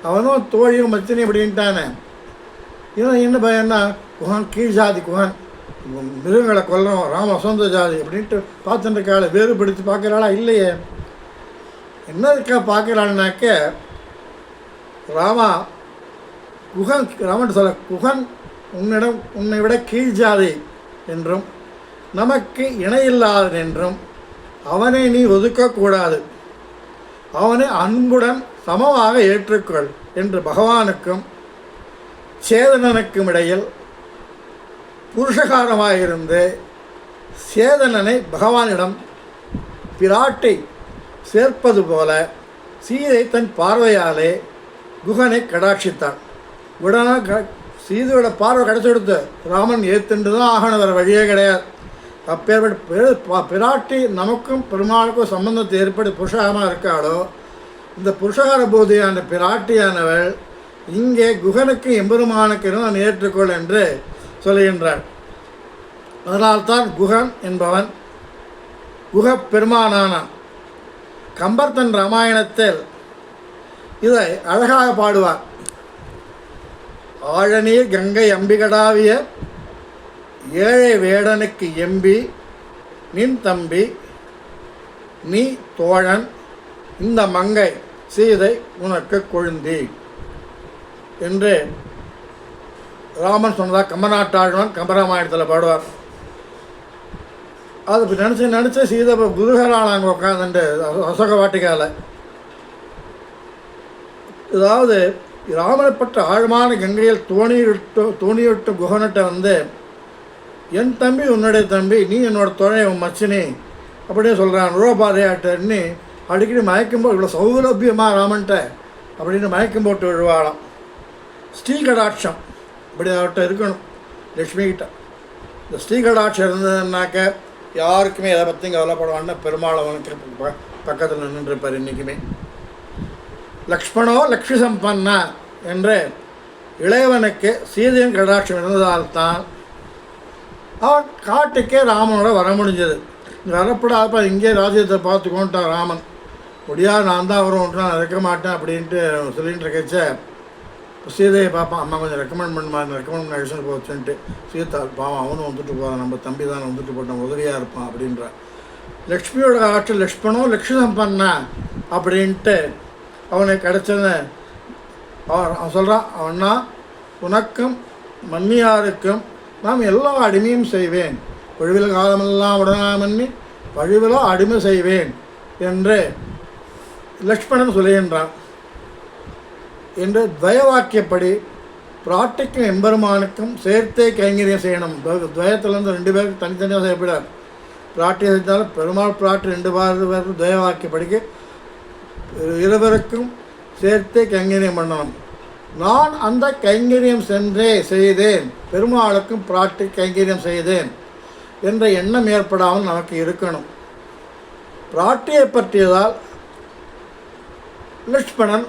அவனும் தோழியும் மச்சினையும் அப்படின்ட்டானே. இவன் என்ன பயன்னா, குகன் கீழ் ஜாதி, குகன் மிருகங்களை கொல்றோம், ராம சொந்த ஜாதி அப்படின்ட்டு பார்த்துட்டு இருக்காள். வேறுபடுத்தி பார்க்குறாளா? இல்லையே. என்ன இருக்கா பார்க்குறாள்னாக்க, குகன் ராமன் சொல்ல, குகன் உன்னை விட கீழ் ஜாதி என்றும் நமக்கு இணையில்லாதன் என்றும் அவனை நீ ஒதுக்கக்கூடாது, அவனை அன்புடன் சமமாக ஏற்றுக்கொள் என்று பகவானுக்கும் சேதனனுக்கும் இடையில் புருஷகாரமாயிருந்து சேதனனை பகவானிடம் பிராட்டை சேர்ப்பது போல சீதை தன் பார்வையாலே குகனை கடாட்சித்தாள். உடனே சீதையோட பார்வை கிடச்சி கொடுத்து ராமன் ஏத்துண்டு தான் ஆகணும், வேறு வழியே கிடையாது. அப்பேற்பட்ட பிராட்டி நமக்கும் பெருமாளுக்கும் சம்பந்தத்தை ஏற்படி புருஷகாரமாக இருக்காளோ, இந்த புருஷகார போதியான பிராட்டியானவள் இங்கே குகனுக்கு எம்பெருமானுக்கு நான் ஏற்றுக்கொள் என்று சொல்கின்றார். அதனால்தான் குகன் என்பவன் குகப் பெருமானானான். கம்பர் தன் ராமாயணத்தில் இதை அழகாக பாடுவார். ஆழநீர் கங்கை அம்பிகடாவிய ஏழை வேடனுக்கு எம்பி நின் தம்பி நீ தோழன் இந்த மங்கை சீதை உனக்கு கொழுந்தி என்று ராமன் சொன்னதாக கம்பநாட்டாழ்வான் கம்பராமாயணத்தில் பாடுவார். அது நினச்சி சீதை குருகரால் அங்கே உட்காந்துட்டு அசோக வாட்டிக்கால, அதாவது ராமனைப்பட்ட ஆழமான கங்கையில் தோணியிட்டு குகனிட்ட வந்து என் தம்பி உன்னுடைய தம்பி, நீ என்னோட துணை உன் மச்சினி அப்படின்னு சொல்கிறான். ரோபாதையாட்டன்னு அடிக்கடி மயக்கும்போது இவ்வளோ சௌலபியமாக ராமன்ட்ட அப்படின்னு மயக்கம் போட்டு விழுவாளாம். ஸ்ரீகடாட்சம் இப்படி அவர்கிட்ட இருக்கணும் லக்ஷ்மிகிட்ட. இந்த ஸ்ரீகடாட்சம் இருந்ததுன்னாக்க யாருக்குமே எதை பற்றியும் கவலைப்படுவான்னு பெருமாள் அவனுக்கு பக்கத்தில் நின்றுருப்பார் இன்றைக்குமே. லக்ஷ்மணோ லக்ஷ்மி சம்பன்னா என்று இளையவனுக்கு சீதையின் கடாட்சம் இருந்ததால்தான் அவன் காட்டுக்கே ராமனோட வர முடிஞ்சது. வரப்படாதப்ப இங்கே ராஜ்யத்தை பார்த்துக்கோன்ட்டான் ராமன். முடியாது, நான் தான் வருவோன்ட்டு நான் இருக்க மாட்டேன் அப்படின்ட்டு சொல்லிட்டு இருக்கச்ச சீதையை பார்ப்பான். அம்மா கொஞ்சம் ரெக்கமெண்ட் பண்ண அழிச்சுட்டு போச்சுன்ட்டு சீதா பாவம் அவனும் வந்துட்டு போகிறான், நம்ம தம்பி தான் வந்துட்டு போட்டான், உதவியாக இருப்பான் அப்படின்ற. லக்ஷ்மியோட ஆட்சி லக்ஷ்மணோ லக்ஷ்மி சம்பன்னா அப்படின்ட்டு அவனுக்கு கிடச்சது. அவன் சொல்கிறான், அவனா உனக்கும் மன்னியாருக்கும் நாம் எல்லா அடிமையும் செய்வேன், பழுவில் காலமெல்லாம் உடனாமன்னி பழுவிலோ அடிமை செய்வேன் என்று லக்ஷ்மணன் சொல்லுகின்றான். என்று துவயவாக்கியப்படி பிராட்டிக்கும் எம்பெருமானுக்கும் சேர்த்தே கைங்கரியம் செய்யணும். துவயத்திலேருந்து 2 பேருக்கு தனித்தனியாக செய்யப்படாது. பிராட்டி செய்தாலும் பெருமாள் பிராட்டி 2 பேருக்கு துவயவாக்கியப்படிக்கு இருவருக்கும் சேர்த்தே கைங்கரியம் பண்ணணும். நான் அந்த கைங்கரியம் சென்றே செய்தேன், பெருமாளுக்கும் பிராட்டி கைங்கரியம் செய்தேன் என்ற எண்ணம் ஏற்படாமல் நமக்கு இருக்கணும். பிராட்டியை பற்றியதால் லக்ஷ்மணன்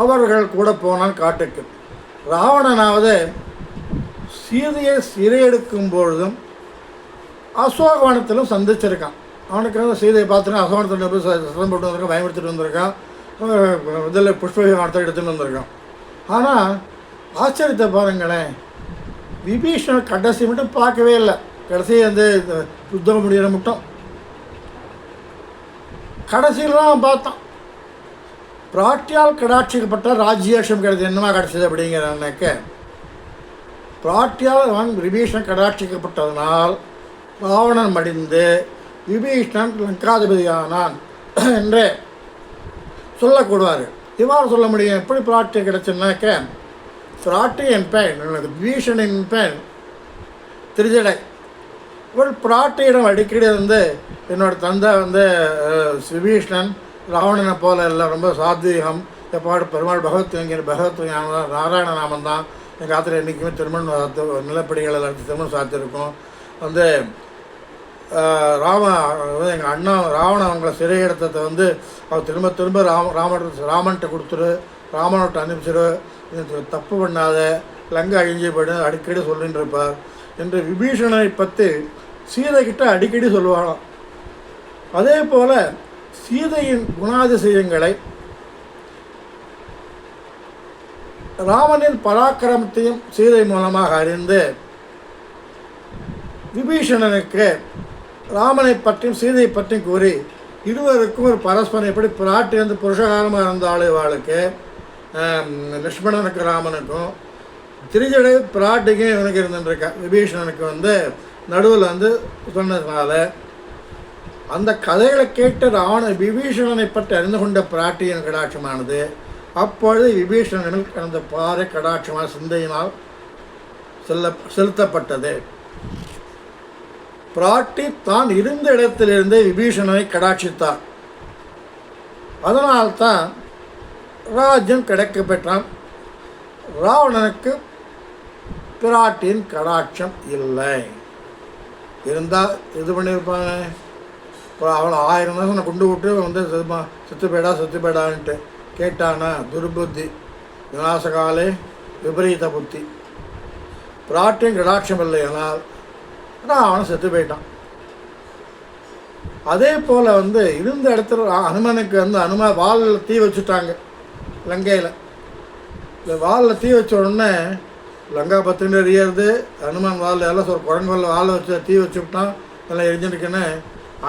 அவர்கள் கூட போனான் காட்டுக்கு. ராவணனாவது சீதையை சிறையெடுக்கும் பொழுதும் அசோகவனத்திலும் சந்திச்சிருக்கான். அவனுக்கு வந்து சீதையை பார்த்துருக்கான், அசோகவனத்தில் போய் சத்தம் போட்டு வந்திருக்கான், பயமுறுத்திட்டு வந்திருக்கான், இதில் புஷ்பவிமானத்தை எடுத்துகிட்டு வந்திருக்கான். ஆனால் ஆச்சரியத்தை பாருங்களேன், விபீஷணன் கடைசி மட்டும் பார்க்கவே இல்லை. கடைசி வந்து யுத்தம் முடிகிற மட்டும் கடைசியில் தான் பார்த்தான். பிராட்டியால் கடாட்சிக்கப்பட்ட ராஜ்யேஷம் கிடையாது, என்னமா கிடச்சிது அப்படிங்கிறக்க பிராட்டியால் அவன் விபீஷணன் கடாட்சிக்கப்பட்டதனால் ராவணன் மடிந்து விபீஷணன் லங்காதிபதியானான் என்று சொல்லக்கூடாது. இவ்வாறு சொல்ல முடியும். எப்படி பிராட்டி கிடச்சுன்னாக்க, பிராட்டி என் பெண், எனக்கு விபீஷணின் பெண் திருஜடை. இவள் பிராட்டியிடம் அடிக்கடி வந்து என்னோடய தந்தை வந்து விபீஷணன் ராவணனை போல இல்லை, ரொம்ப சாத்வீகம், எப்பாடு பெருமாள் பகவத் நாராயண நாமம் தான் எங்கள் ஆத்திர என்றைக்குமே திருமணம் நிலப்படிகள் எல்லாத்தையும் திருமணம் சாத்திருக்கும். வந்து எங்கள் அண்ணா ராவணன் அவங்கள சிறை இடத்தை வந்து அவர் திரும்ப திரும்ப ராமன்கிட்ட கொடுத்துரு, ராமன்கிட்ட அனுப்பிச்சிரு, தப்பு பண்ணாத, லங்கை அழிஞ்சு போய்டு அடிக்கடி சொல்லின்னு இருப்பார் என்று விபீஷணனை பற்றி சீதைக்கிட்ட அடிக்கடி சொல்லுவாளாம். அதே போல் சீதையின் குணாதிசயங்களை ராமனின் பராக்கிரமத்தையும் சீதை மூலமாக அறிந்து விபீஷணனுக்கு ராமனை பற்றியும் சீதையை பற்றியும் கூறி இருவருக்கும் ஒரு பரஸ்பரம் எப்படி பிராட்டி வந்து புருஷகாரமாக இருந்தாலும் இவாளுக்கு லக்ஷ்மணனுக்கு ராமனுக்கும் திருஜடை பிராட்டிக்கும் இவனுக்கு இருந்துருக்கா. விபீஷணனுக்கு வந்து நடுவில் வந்து சொன்னதுனால அந்த கதைகளை கேட்டு விபீஷணனை பற்றி அறிந்து கொண்ட பிராட்டியின் கடாட்சமானது அப்பொழுது விபீஷணனில் அந்த பாறை கடாட்சமான சிந்தையினால் செலுத்தப்பட்டது. பிராட்டி தான் இருந்த இடத்திலிருந்து விபீஷணனை கடாட்சித்தார். அதனால்தான் ராஜ்யம் கிடைக்க பெற்றான். ராவணனுக்கு பிராட்டியின் கடாட்சம் இல்லை. இருந்தால் இது பண்ணியிருப்பாங்க. இப்போ அவளை 1000 வருஷம் கொண்டு விட்டு வந்து செத்து போயிடான்ட்டு கேட்டானா துர்புத்தி, விநாசகாலே விபரீத புத்தி. பிராட்டியின் கடாட்சம் இல்லையானால் அவனை செத்து போயிட்டான். அதே போல் வந்து இருந்த இடத்துல அனுமனுக்கு வந்து வாலில் தீ வச்சுட்டாங்க லங்கையில். இந்த வாலில் தீ வச்ச உடனே லங்கா பத்துன்னு எரியறது. அனுமன் வாலில் எல்லாம் ஒரு குரங்கோலில் வாழை வச்சு தீ வச்சு விட்டான், எல்லாம் எரிஞ்சுருக்குன்னு.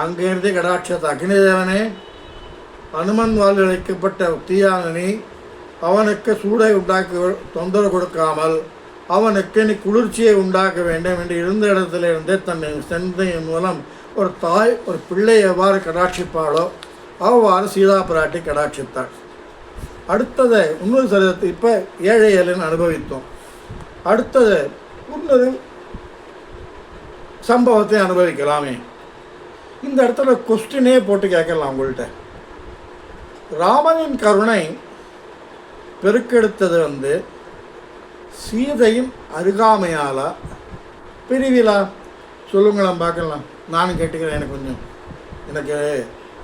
அங்கேருந்தே கடாட்சத்தை அக்னிதேவனே, அனுமன் வாலில் வைக்கப்பட்ட தீயானி அவனுக்கு சூடை உண்டாக்கி தொந்தரவு கொடுக்காமல் அவனுக்கு நீ குளிர்ச்சியை உண்டாக்க வேண்டும் என்று இருந்த இடத்துல இருந்தே தன் சிந்தையின் மூலம் ஒரு தாய் ஒரு பிள்ளை எவ்வாறு கடாட்சிப்பாளோ அவ்வாறு சீதா பிராட்டி கடாட்சித்தாள். அடுத்தது இன்னொரு சரிதத்தை இப்போ 7 அனுபவித்தோம். அடுத்தது இன்னொரு சம்பவத்தை அனுபவிக்கலாமே. இந்த இடத்துல கொஸ்டினே போட்டு கேட்கலாம் உங்கள்கிட்ட. ராமனின் கருணை பெருக்கெடுத்தது வந்து சீதையின் அருகாமையாலா பிரிவிலா? சொல்லுங்களேன் பார்க்கலாம். நானும் கேட்டுக்கிறேன். எனக்கு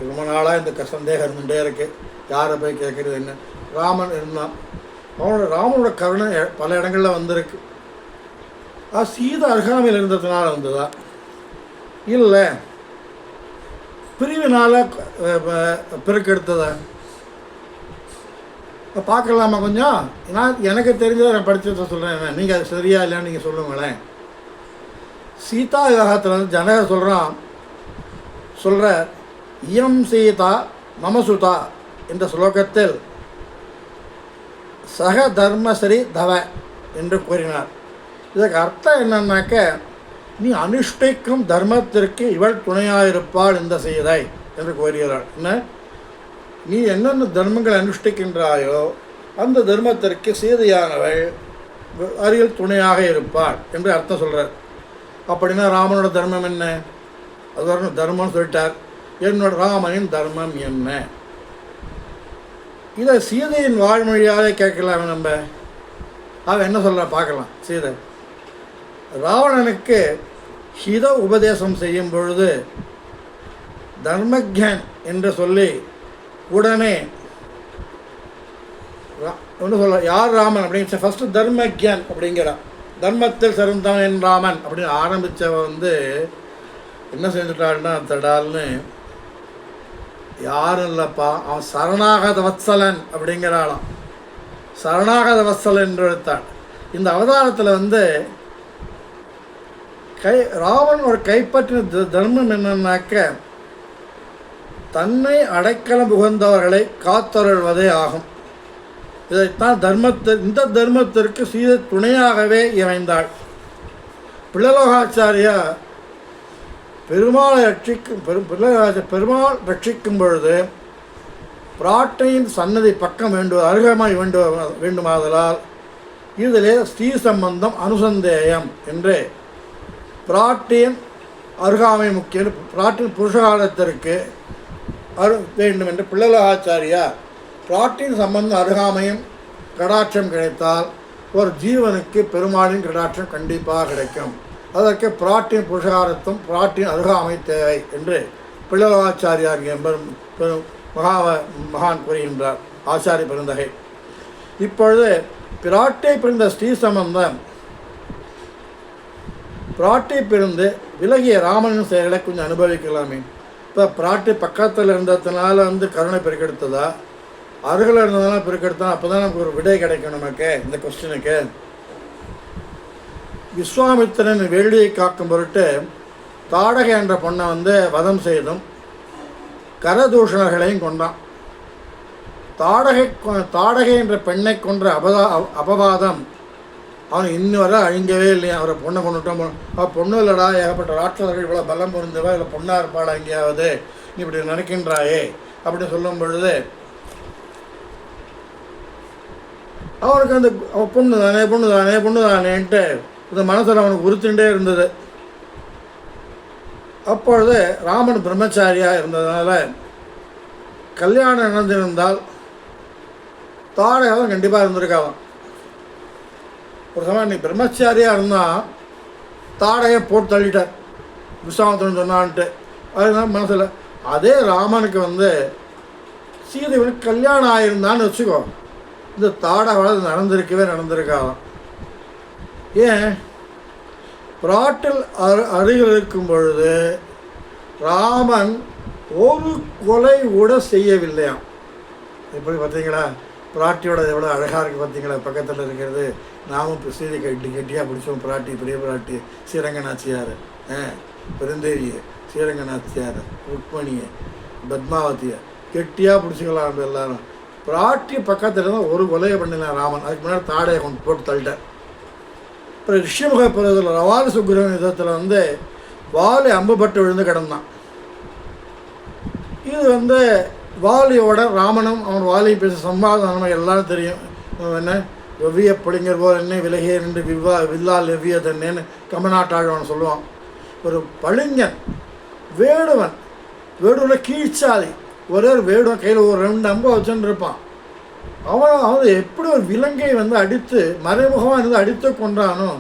ரொம்ப நாளாக இந்த சந்தேகம் இருந்துகிட்டே இருக்குது. யாரை போய் கேட்குறது என்ன? ராமன் இருந்தான், ராமனோட கருணை பல இடங்களில் வந்திருக்கு. சீதை அருகாமையில் இருந்ததுனால வந்ததா இல்லை பிரிவினால் பெருக்கெடுத்ததா? பார்க்கலாமா கொஞ்சம்? நான் எனக்கு தெரிஞ்சதை நான் படித்ததை சொல்கிறேன். நீங்கள் அது சரியா இல்லைன்னு நீங்கள் சொல்லுங்களேன். சீதா விவாகத்தில் வந்து ஜனகர் சொல்கிற இயம் சீதா மமசுதா என்ற ஸ்லோகத்தில் சக தர்மசரி தவ என்று கூறினார். இதற்கு அர்த்தம் என்னன்னாக்க, நீ அனுஷ்டிக்கும் தர்மத்திற்கு இவள் துணையாயிருப்பாள் இந்த சீதை என்று கூறுகிறாள். என்ன, நீ என்னென்ன தர்மங்களை அனுஷ்டிக்கின்றாயோ அந்த தர்மத்திற்கு சீதையானவள் அருகில் துணையாக இருப்பாள் என்று அர்த்தம் சொல்கிறார். அப்படின்னா ராமனோட தர்மம் என்ன? அது வரணும், தர்மம்னு சொல்லிட்டார். என்னோட ராமனின் தர்மம் என்ன? இதை சீதையின் வாழ்மொழியாக கேட்கலாம். நம்ம அவன் என்ன சொல்கிற பார்க்கலாம். சீதை ராவணனுக்கு ஹித உபதேசம் செய்யும் பொழுது தர்மஜன் என்று சொல்லி உடனே ஒன்று சொல்ல, யார் ராமன் அப்படின்னு ஃபஸ்ட்டு தர்மஜன் அப்படிங்கிறான். தர்மத்தில் சிறந்தவன் என் ராமன் அப்படின்னு ஆரம்பித்தவன் வந்து என்ன செஞ்சுட்டாள்னா தடால்னு, யாரும் இல்லைப்பா அவன் சரணாகத வத்சலன் அப்படிங்கிறாளாம். சரணாகத வத்சலன் என்று எடுத்தாள். இந்த அவதாரத்தில் வந்து ராவன் ஒரு கைப்பற்றின தர்மம் என்னன்னாக்க, தன்னை அடைக்கலம் புகழ்ந்தவர்களை காத்தருள்வதே ஆகும். இதைத்தான் இந்த தர்மத்திற்கு சீதை துணையாகவே இணைந்தாள். பிள்ளலோகாச்சாரியா பெருமாள் ரட்சிக்கும் பொழுது பிராட்டியின் சன்னதி பக்கம் அருகமாய் வேண்டுமாதலால் இதிலே ஸ்ரீ சம்பந்தம் அனுசந்தேயம் என்று பிராட்டியின் அருகாமை முக்கிய பிராட்டின் புருஷகாலத்திற்கு வேண்டும் என்று பிள்ளலோகாச்சாரியா பிராட்டின் சம்பந்தம் அருகாமையும் கடாட்சம் கிடைத்தால் ஒரு ஜீவனுக்கு பெருமாளின் கடாட்சம் கண்டிப்பாக கிடைக்கும். அதற்கு பிராட்டின் புருஷகாரத்தும் பிராட்டின் அருகாமை தேவை என்று பிள்ளலோகாச்சாரியார் என்பதும் மகான் கூறுகின்றார். ஆச்சாரிய பெருந்தகை. இப்பொழுது பிராட்டை பிறந்த ஸ்ரீ சம்பந்தம் பிராட்டை பிறந்து விலகிய ராமனின் செயலை கொஞ்சம் அனுபவிக்கலாமே. இப்போ பிராட்டி பக்கத்தில் இருந்ததுனால வந்து கருணை பெருக்கெடுத்ததா, அருகில் இருந்ததுனால பெருக்கெடுத்தா? அப்போ தான் நமக்கு ஒரு விடை கிடைக்கும் நமக்கு இந்த கொஸ்டினுக்கு. விஸ்வாமித்திரன் வேள்வியை காக்கும் பொருட்டு தாடகை என்ற பொண்ணை வந்து வதம் செய்தும் கரதூஷணர்களையும் கொண்டான். தாடகை என்ற பெண்ணை கொன்ற அபவாதம் அவன் இன்னும் வரை அழிங்கவே இல்லையா. அவரை பொண்ணை கொண்டுட்டோம். அவள் பொண்ணு இல்லைடா, ஏகப்பட்ட ராட்சதர்கள் இவ்வளோ பலம் புரிந்தவா, இல்லை பொண்ணாக இருப்பாளா எங்கேயாவது, நீ இப்படி நினைக்கின்றாயே அப்படின்னு சொல்லும் பொழுது அவனுக்கு அந்த பொண்ணு தானேன்ட்டு இந்த மனசில் அவனுக்கு உறுத்தின்றே இருந்தது. அப்பொழுது ராமன் பிரம்மச்சாரியாக இருந்ததுனால கல்யாணம் நடந்திருந்தால் தாடகம் கண்டிப்பாக இருந்திருக்காதான். ஒரு சமயம் நீ பிரம்மச்சாரியாக இருந்தால் தாடையை போட்டு தள்ளிட்டார் விஸ்வாமித்திரன் சொன்னான்ட்டு. அதுதான் மனசில் அதே ராமனுக்கு வந்து சீதைவனுக்கு கல்யாணம் ஆகியிருந்தான்னு வச்சுக்கோ, இந்த தாடை வளர்ந்து நடந்திருக்காதான். ஏன் பிராட்டில் அருகில் இருக்கும் பொழுது ராமன் ஒரு கொலை கூட செய்யவில்லையாம். எப்படி பார்த்தீங்களா, பிராட்டியோட எவ்வளோ அழகாக இருக்குது பார்த்தீங்களா, பக்கத்தில் இருக்கிறது. நாமும் இப்போ சீதை கெட்டியாக பிடிச்சோம். பிராட்டி, பெரிய பிராட்டி, ஸ்ரீரங்கநாச்சியார், பெருந்தேவியை, ஸ்ரீரங்கநாச்சியார், ருக்மணியை, பத்மாவதியை கெட்டியாக பிடிச்சிக்கலாம். நம்ம எல்லாரும் பிராட்டி பக்கத்தில் இருந்தால் ஒரு கொலையை பண்ணிடலாம் ராமன். அதுக்கு முன்னாடி தாடையை கொண்டு போட்டு தள்ளிட்டார். அப்புறம் ரிஷிமுக பருவத்தில் ரவாலி சுக்கிரவன் யுத்தத்தில் வந்து வாலி அம்புப்பட்டு விழுந்து கிடந்தான். இது வந்து வாலியோட ராமனும் அவன் வாலியும் பேச சம்பாதானம் எல்லாரும் தெரியும். என்ன வெவ்விய பிடிங்கர் போல் என்ன விலகிய நின்று வில்லால் வெவ்விய தன்னேன்னு கமநாட்டாழ்வான் சொல்லுவான். ஒரு பளிங்கன் வேடுவன் கீழ்ச்சாதி ஒரே ஒரு வேடுவன் கையில் ஒரு 2 அம்பு வச்சுன்னு இருப்பான். அவன் எப்படி ஒரு விலங்கை வந்து அடித்து மறைமுகமாக இருந்து அடித்து கொண்டானோ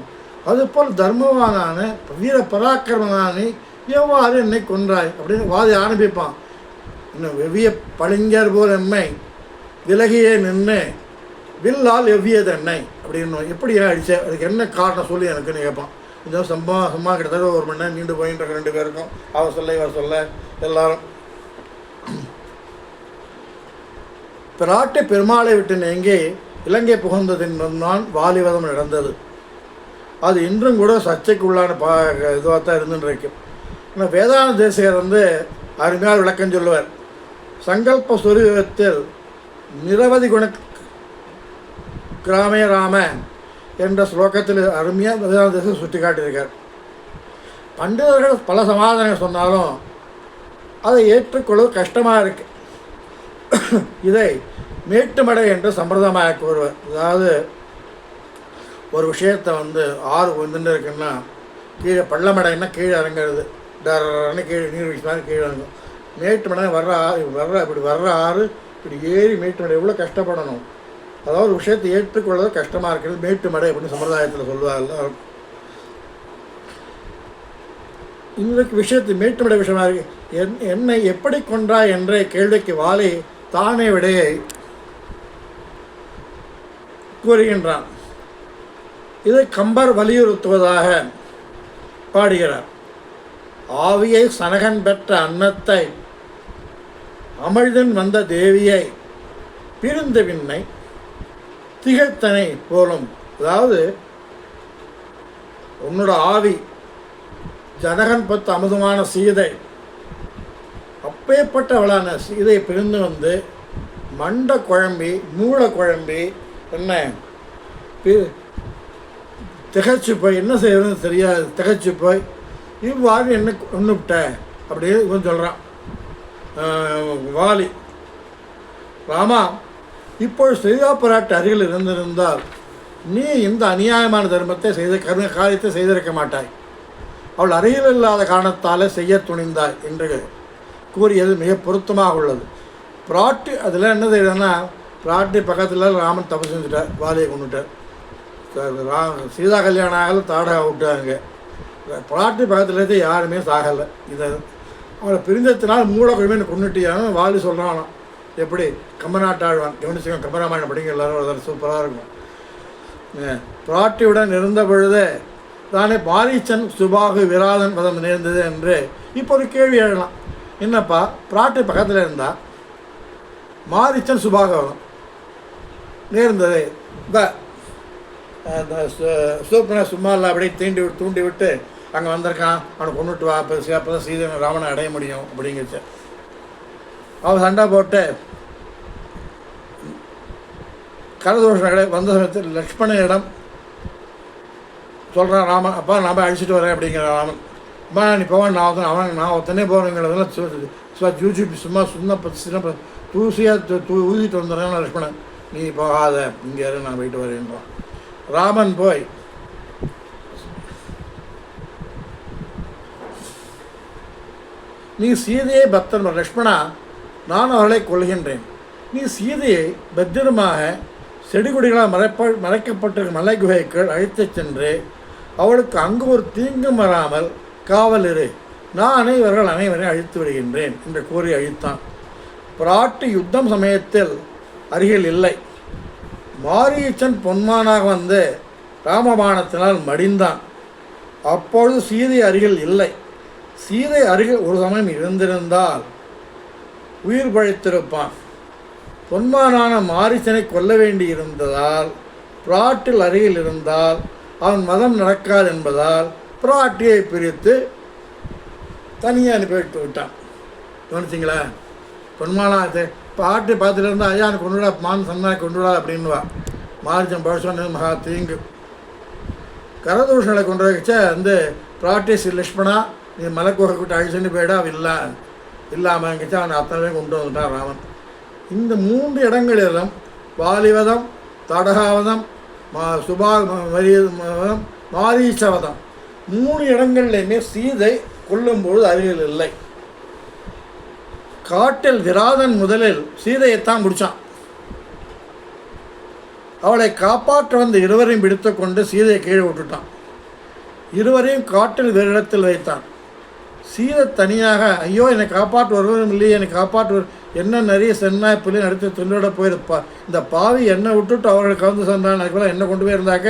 அதுபோல் தர்மவானான வீர பராக்கிரமனானி எவ்வாறு என்னை கொன்றாய் அப்படின்னு வாதி ஆரம்பிப்பான். இன்னும் வெவ்விய பளிங்கர் போல் எம்மை விலகியே நின்று வில்லால் எவ்வியது என்னை அப்படின்னு எப்படி ஏன் அடித்த, அதுக்கு என்ன காரணம் சொல்லி எனக்குன்னு கேட்பான். இந்த சும்மா கிட்டத்தட்ட 1 மணி நேரம் நீண்டு போயிட்டு 2 பேருக்கும் அவர் சொல்ல இவர் சொல்ல எல்லாரும். பிராட்டி பெருமாளை விட்டு நீங்கி இலங்கை புகுந்ததின் தான் வாலிவதம் நடந்தது. அது இன்றும் கூட சர்ச்சைக்குள்ளான இதுவாக தான் இருந்துருக்கு. ஆனால் வேதாந்த தேசிகர் வந்து அருமையாக விளக்கம் சொல்லுவார். சங்கல்ப சுரூபத்தில் நிரவதி குண கிராமே ராம என்ற ஸ்லோகத்தில் அருமையாக வேதாந்த தேசிகர் சுட்டி காட்டியிருக்கார். பண்டிதர்கள் பல சமாதானங்கள் சொன்னாலும் அதை ஏற்றுக்கொள்வது கஷ்டமாக இருக்குது. இதை மேட்டுமடை என்று சம்பிரதாயமாக கூறுவர். அதாவது ஒரு விஷயத்தை வந்து ஆறு வந்துட்டு இருக்குன்னா கீழே பள்ளமடைன்னா கீழே இறங்குறது, டர்ன்னு கீழே நீர் வீழ்ச்சி மாதிரி கீழே இறங்கும். மேட்டுமடை இப்படி வர்ற ஆறு இப்படி ஏறி மேட்டுமடை எவ்வளோ கஷ்டப்படணும். அதாவது ஒரு விஷயத்தை ஏற்றுக்கொள்வது கஷ்டமாக இருக்கிறது மேட்டுமடை அப்படின்னு சம்பிரதாயத்தில் சொல்லுவாங்க. இன்றைக்கு விஷயத்து மேட்டுமடை விஷயமாக இருக்கு. என்னை எப்படி கொன்றாய் என்ற கேள்விக்கு வாலி தானே விடையை கூறுகின்றான். இதை கம்பர் வலியுறுத்துவதாக பாடுகிறார். ஆவியை சனகன் பெற்ற அன்னத்தை அமிழ்தன் வந்த தேவியை பிரிந்த விண்ணை திகழ்த்தனை போலும். அதாவது உன்னோட ஆவி ஜனகன் பத்து அமுதமான சீதை, அப்பேற்பட்டவளான சீதை பிரிந்து வந்து மண்டை குழம்பி மூளை குழம்பி என்ன திகச்சு போய் என்ன செய்யறதுன்னு தெரியாது, திகச்சு போய் இவ்வாறு என்ன ஒன்றுவிட்ட அப்படின்னு இவன் சொல்கிறான் வாலி. ராமா, இப்போது சீதா பிராட்டி அருகில் இருந்திருந்தால் நீ இந்த அநியாயமான தர்மத்தை காரியத்தை செய்திருக்க மாட்டாய். அவள் அருகில் இல்லாத காரணத்தால் செய்ய துணிந்தாய் என்று கூறியது மிக பொருத்தமாக உள்ளது. பிராட்டி அதில் என்ன செய்யறதுன்னா, பிராட்டி பக்கத்தில் ராமன் தப்பு செஞ்சுட்டார், வாலியை கொண்டுட்டார். சீதா கல்யாணம் ஆகலை, தாடகை விட்டாங்க. பிராட்டி பக்கத்துலேருந்து யாருமே சாகலை. இதை அவளை பிரிந்தத்தினால் மூலக்குழுமே கொண்டுட்டியான்னு வாலி சொல்கிறானோ. எப்படி கம்பநாட்டாழ்வான் கவனிச்சுக்கோங்க, கம்பராமாயணம் படிங்க எல்லாரும், சூப்பராக இருக்கும். பிராட்டியுடன் இருந்த பொழுது தானே மாரீச்சன் சுபாகு விராதன் வதம் நேர்ந்தது என்று இப்போ ஒரு கேள்வி எழலாம். என்னப்பா, பிராட்டி பக்கத்தில் இருந்தால் மாரீச்சன் சுபாகவனம் நேர்ந்தது, சூப்பனை சும்மா இல்லை அப்படியே தூண்டி விட்டு அங்கே வந்திருக்கான், அவனை கொண்டுட்டு வா, அப்போ தான் சீதை ராவணனை அடைய முடியும் அப்படிங்கிச்சு. அவன் சண்டை போட்டு கரதோஷங்களை வந்த சமயத்தில் லக்ஷ்மணனிடம் சொல்கிறான் ராமன், அப்பா நான் போய் அழிச்சிட்டு வரேன் அப்படிங்கிற ராமன். அம்மா நீ போவான், நான் ஒத்தனே போகிறேங்கிறதெல்லாம் ஜூஜிபி சும்மா சின்ன தூசியாக ஊதிட்டு வந்துடுறேன் லக்ஷ்மணன். நீ போகாத, இங்கே இரு, நான் போயிட்டு வரேன்றான். ராமன் போய் நீ சீதையை பத்திரம் லக்ஷ்மணா, நான் அவர்களை கொள்கின்றேன். நீ சீதையை பத்திரமாக செடிகொடிகளால் மறைக்கப்பட்டிருக்கும் மலை குகைக்குள் அழைத்துச் சென்று அவளுக்கு அங்கு ஒரு தீங்கும் வராமல் காவல் இரு, நானே இவர்கள் அனைவரையும் அழித்து விடுகின்றேன் என்று கூறி அழித்தான். பிராட்டி யுத்தம் சமயத்தில் அருகில் இல்லை. மாரீச்சன் பொன்மானாக வந்து ராமபாணத்தினால் மடிந்தான். அப்பொழுது சீதை அருகில் இல்லை. சீதை அருகில் ஒரு சமயம் இருந்திருந்தால் உயிர் பழித்திருப்பான். பொன்மானான மாரீச்சனை கொல்ல வேண்டி இருந்ததால் பிராட்டில் அருகில் இருந்தால் அவன் மதம் நடக்காது என்பதால் பிராட்டியை பிரித்து தனியாக அனுப்பிவிட்டு விட்டான். கவனிச்சிங்களா? பொன்மானாத்தை பாட்டி பார்த்துட்டு இருந்தால் ஐயா எனக்கு கொண்டுடா, மான் சன்னா கொண்டுடா அப்படின்வா. மாரிச்சன் பழசோன்னு மகா தீங்கு. கரதூஷணை கொண்டு வச்ச வந்து பிராட்டி லக்ஷ்மணா நீ மலைக்குகை கூட்ட அழிச்சுன்னு போயிடா, இல்லாமல் கிட்ட அவனை அத்தனை கொண்டு வந்துட்டான் ராமன். இந்த 3 இடங்களிலும் வாலிவதம், தடகாவதம், மாரீச்சவதம் 3 இடங்கள்லையுமே சீதை கொல்லும்பொழுது அருகில் இல்லை. காட்டில் விராதன் முதலில் சீதையைத்தான் முடித்தான். அவளை காப்பாற்ற வந்த இருவரையும் பிடித்து கொண்டு சீதையை கீழே விட்டுட்டான். இருவரையும் காட்டில் வேறு இடத்தில் வைத்தான். சீதை தனியாக ஐயோ என்னை காப்பாற்ற வருவதும் இல்லையே, என்னை காப்பாற்ற என்ன நிறைய சென்னாய் புள்ளியும் அடுத்து துண்டோட போயிருப்பா, இந்த பாவி என்னை விட்டுட்டு அவர்களை கலந்து சென்றான், அதுக்கெல்லாம் என்ன கொண்டு போயிருந்தாக்க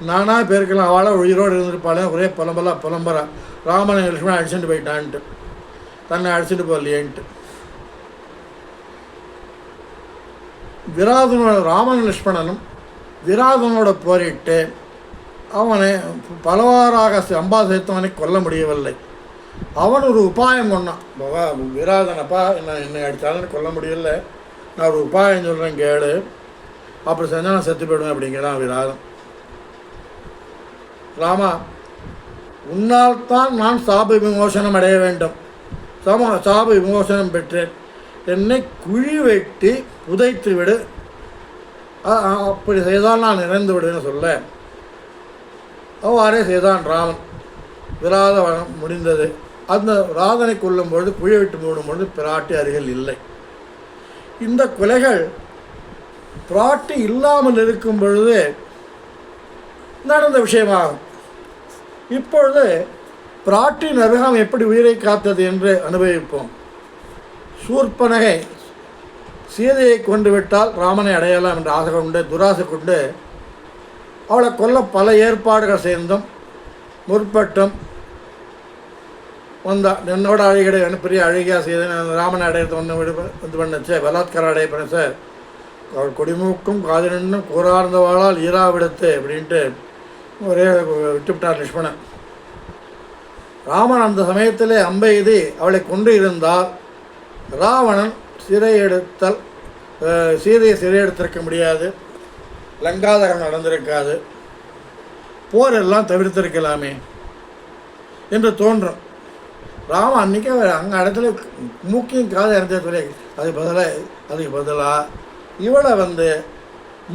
நானாக பேருக்கலாம், அவளை உயிரோடு இருந்துருப்பாளே, ஒரே புலம்பரா ராமனை லட்சுமணன் அடிச்சுட்டு போயிட்டான்ட்டு, தன்னை அடிச்சுட்டு போகலையேன்ட்டு. விராதனோட ராமன் லட்சுமணனும் விராதனோட போரிட்டு அவனை பலவாறாக அம்பா சேர்த்தவனை கொல்ல முடியவில்லை. அவன் ஒரு உபாயம் கொண்டான். விராதனப்பா என்னை அடித்தாலும் கொல்ல முடியல, நான் ஒரு உபாயம் சொல்கிறேன் கேளு, அப்படி செஞ்சால் நான் செத்து போயிடுவேன் அப்படிங்கிறான் விராதன். ராமா, உன்னால் தான் நான் சாப விமோசனம் அடைய வேண்டும். சாப விமோசனம் பெற்றேன், என்னை குழி வெட்டி புதைத்து விடு, அப்படி செய்தால் நான் இறந்து விடுன்னு சொல்ல அவ்வாறே செய்தான் ராமன். விராத முடிந்தது. அந்த ராதனை கொல்லும் பொழுது குழி விட்டு மூடும் பொழுது பிராட்டி அருகில் இல்லை. இந்த கொலைகள் பிராட்டி இல்லாமல் இருக்கும் பொழுது நடந்த விஷயமாகும். இப்பொழுது பிராட்டின் அருகாம் எப்படி உயிரை காத்தது என்று அனுபவிப்போம். சூர்பனகை சீதையை கொண்டு விட்டால் ராமனை அடையலாம் என்ற ஆசை கொண்டு துராசை கொண்டு அவளை கொல்ல பல ஏற்பாடுகள் சேர்ந்தும் முற்பட்டும் வந்தா. என்னோட அழகிட பெரிய அழகியாக செய்த ராமனை அடையிறது ஒன்று இது பண்ணச்சே, பலாத்காரம் அடைய பண்ணச்ச, அவள் கொடிமூக்கும் காதினும் கூறார்ந்தவாளால் ஈராவிடத்து அப்படின்ட்டு ஒரே விட்டுவிட்டார் லட்சுமணன். ராமன் அந்த சமயத்திலே அம்பை எய்தி அவளை கொண்டு இருந்தால் ராவணன் சீதையை சிறையெடுத்திருக்க முடியாது, லங்காதகம் நடந்திருக்காது, போரெல்லாம் தவிர்த்திருக்கலாமே என்று தோன்றும். ராமன் அன்றைக்கி அங்கே இடத்துல மூக்கையும் காதை இறந்தே சொல்லி அதுக்கு பதிலாக இவளை வந்து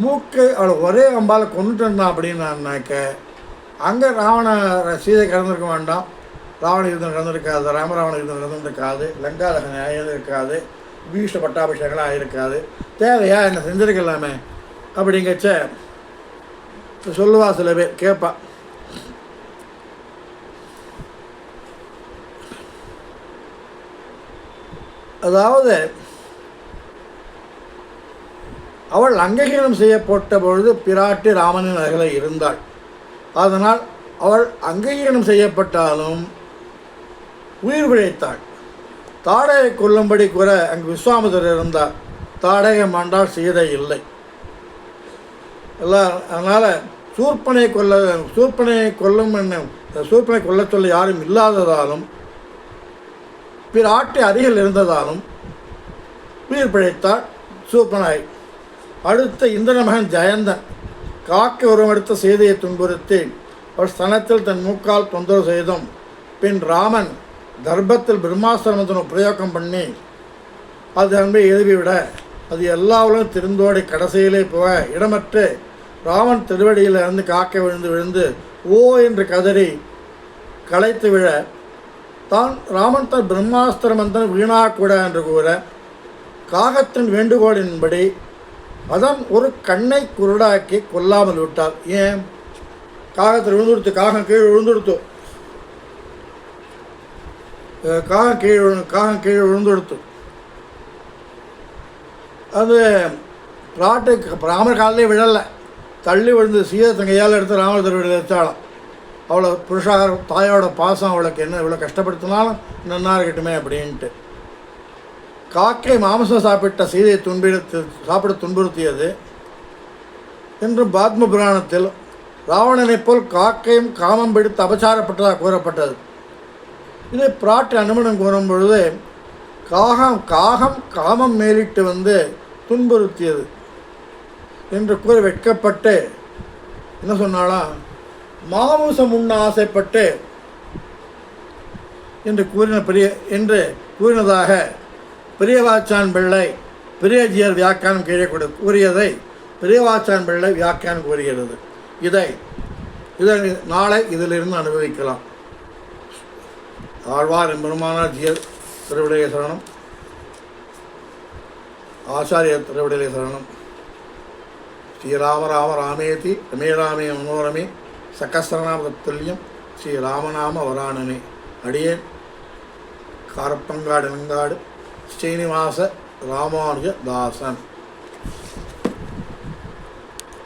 மூக்கை அவளை ஒரே அம்பால் கொண்டுட்டு இருந்தான் அப்படின்னாக்க அங்கே சீதை கடந்திருக்க வேண்டாம், ராவண யுத்தம் நடந்திருக்காது, ராமராவண யுத்தம் நடந்திருக்காது, லங்காதகன் ஆகியிருக்காது, பீஷ்ட பட்டாபிஷேகங்களாக ஆகியிருக்காது, தேவையா என்ன செஞ்சுருக்கலாமே அப்படிங்கச்ச சொல்லுவா. சில பேர் கேட்பா. அதாவது அவள் அங்கீகாரம் செய்யப்பட்ட பொழுது பிராட்டி ராமனின் அருகில் இருந்தாள். அதனால் அவள் அங்கீகாரம் செய்யப்பட்டாலும் உயிர் பிழைத்தாள். தாடகை கொல்லும்படி கூற அங்கு விஸ்வாமித்திரர் இருந்தார். தாடகை மாண்டால் சீதை இல்லை. அதனால் சூர்பனை கொல்ல சொல்ல யாரும் இல்லாததாலும் பிராட்டி அருகில் இருந்ததாலும் உயிர் பிழைத்தாள் சூர்பனை. அடுத்த இந்திர மகன் ஜெயந்தன் காக்க உருவெடுத்த சீதையை துன்புறுத்தி அவர் ஸ்தனத்தில் தன் மூக்கால் தொந்தரவு செய்தும் பின் ராமன் தர்ப்பத்தில் பிரம்மாஸ்திரமத்தின் பிரயோகம் பண்ணி அது அன்பை எழுதிவிட அது எல்லாவரும் திருந்தோடி கடைசியிலே போக இடமற்று ராமன் திருவடியில் இருந்து காக்க விழுந்து ஓ என்று கதறி களைத்து விழ ராமன் தன் பிரம்மாஸ்திர மந்திரம் வீணாக்கூட என்று கூற காகத்தின் வேண்டுகோளின்படி அதன் ஒரு கண்ணை குருடாக்கி கொல்லாமல் விட்டார். ஏன்? காகத்தில் விழுந்துடுத்து, காகம் கீழே விழுந்துடுத்து, காகம் கீழே விழுந்துடுத்து. அது பிராட்டுக்கு ராமர் காலிலே விழலை, தள்ளி விழுந்து சீதை தங்கையால் எடுத்து ராமர் திருவிழில் வச்சாலும். அவளை புருஷாக தாயோட பாசம் அவளுக்கு என்ன இவ்வளோ கஷ்டப்படுத்தினாலும் நன்னா இருக்கட்டுமே அப்படின்ட்டு. காக்கை மாംസം சாப்பிட்ட சீதையை சாப்பிட துன்புறுத்தியது என்று பாத்ம புராணத்தில் ராவணனைப் போல் காக்கையும் காமம் பிடித்து அபச்சாரப்பட்டதாக கூறப்பட்டது. இதை பிராட்டு அனுமனம் கூறும் பொழுது காகம் காமம் மேலிட்டு வந்து துன்புறுத்தியது என்று கூறி வெட்கப்பட்டு என்ன சொன்னாலாம், மாமிசம் உண்ண ஆசைப்பட்டு என்று கூறினதாக பெரியவாச்சான் பிள்ளை பெரியஜியர் வியாக்கியானம் கீழே கூறியதை பெரியவாச்சான் பிள்ளை வியாக்கியானம் கூறுகிறது. இதை நாளை இதிலிருந்து அனுபவிக்கலாம். ஆழ்வார் எம்பெருமானார் ஜியர் திருவிடைய சரணம், ஆச்சாரியர் திருவிடைய சரணம். ஸ்ரீராம ராம ராமேதி ரமே ராமே மனோரமே சகஸ்ரநாம தத்துல்யம் ஸ்ரீராமநாம வராணனே. அடியேன் காரப்பங்காடு நங்காடு ஸ்ரீனிவாச ராமானுஜ தாசன்.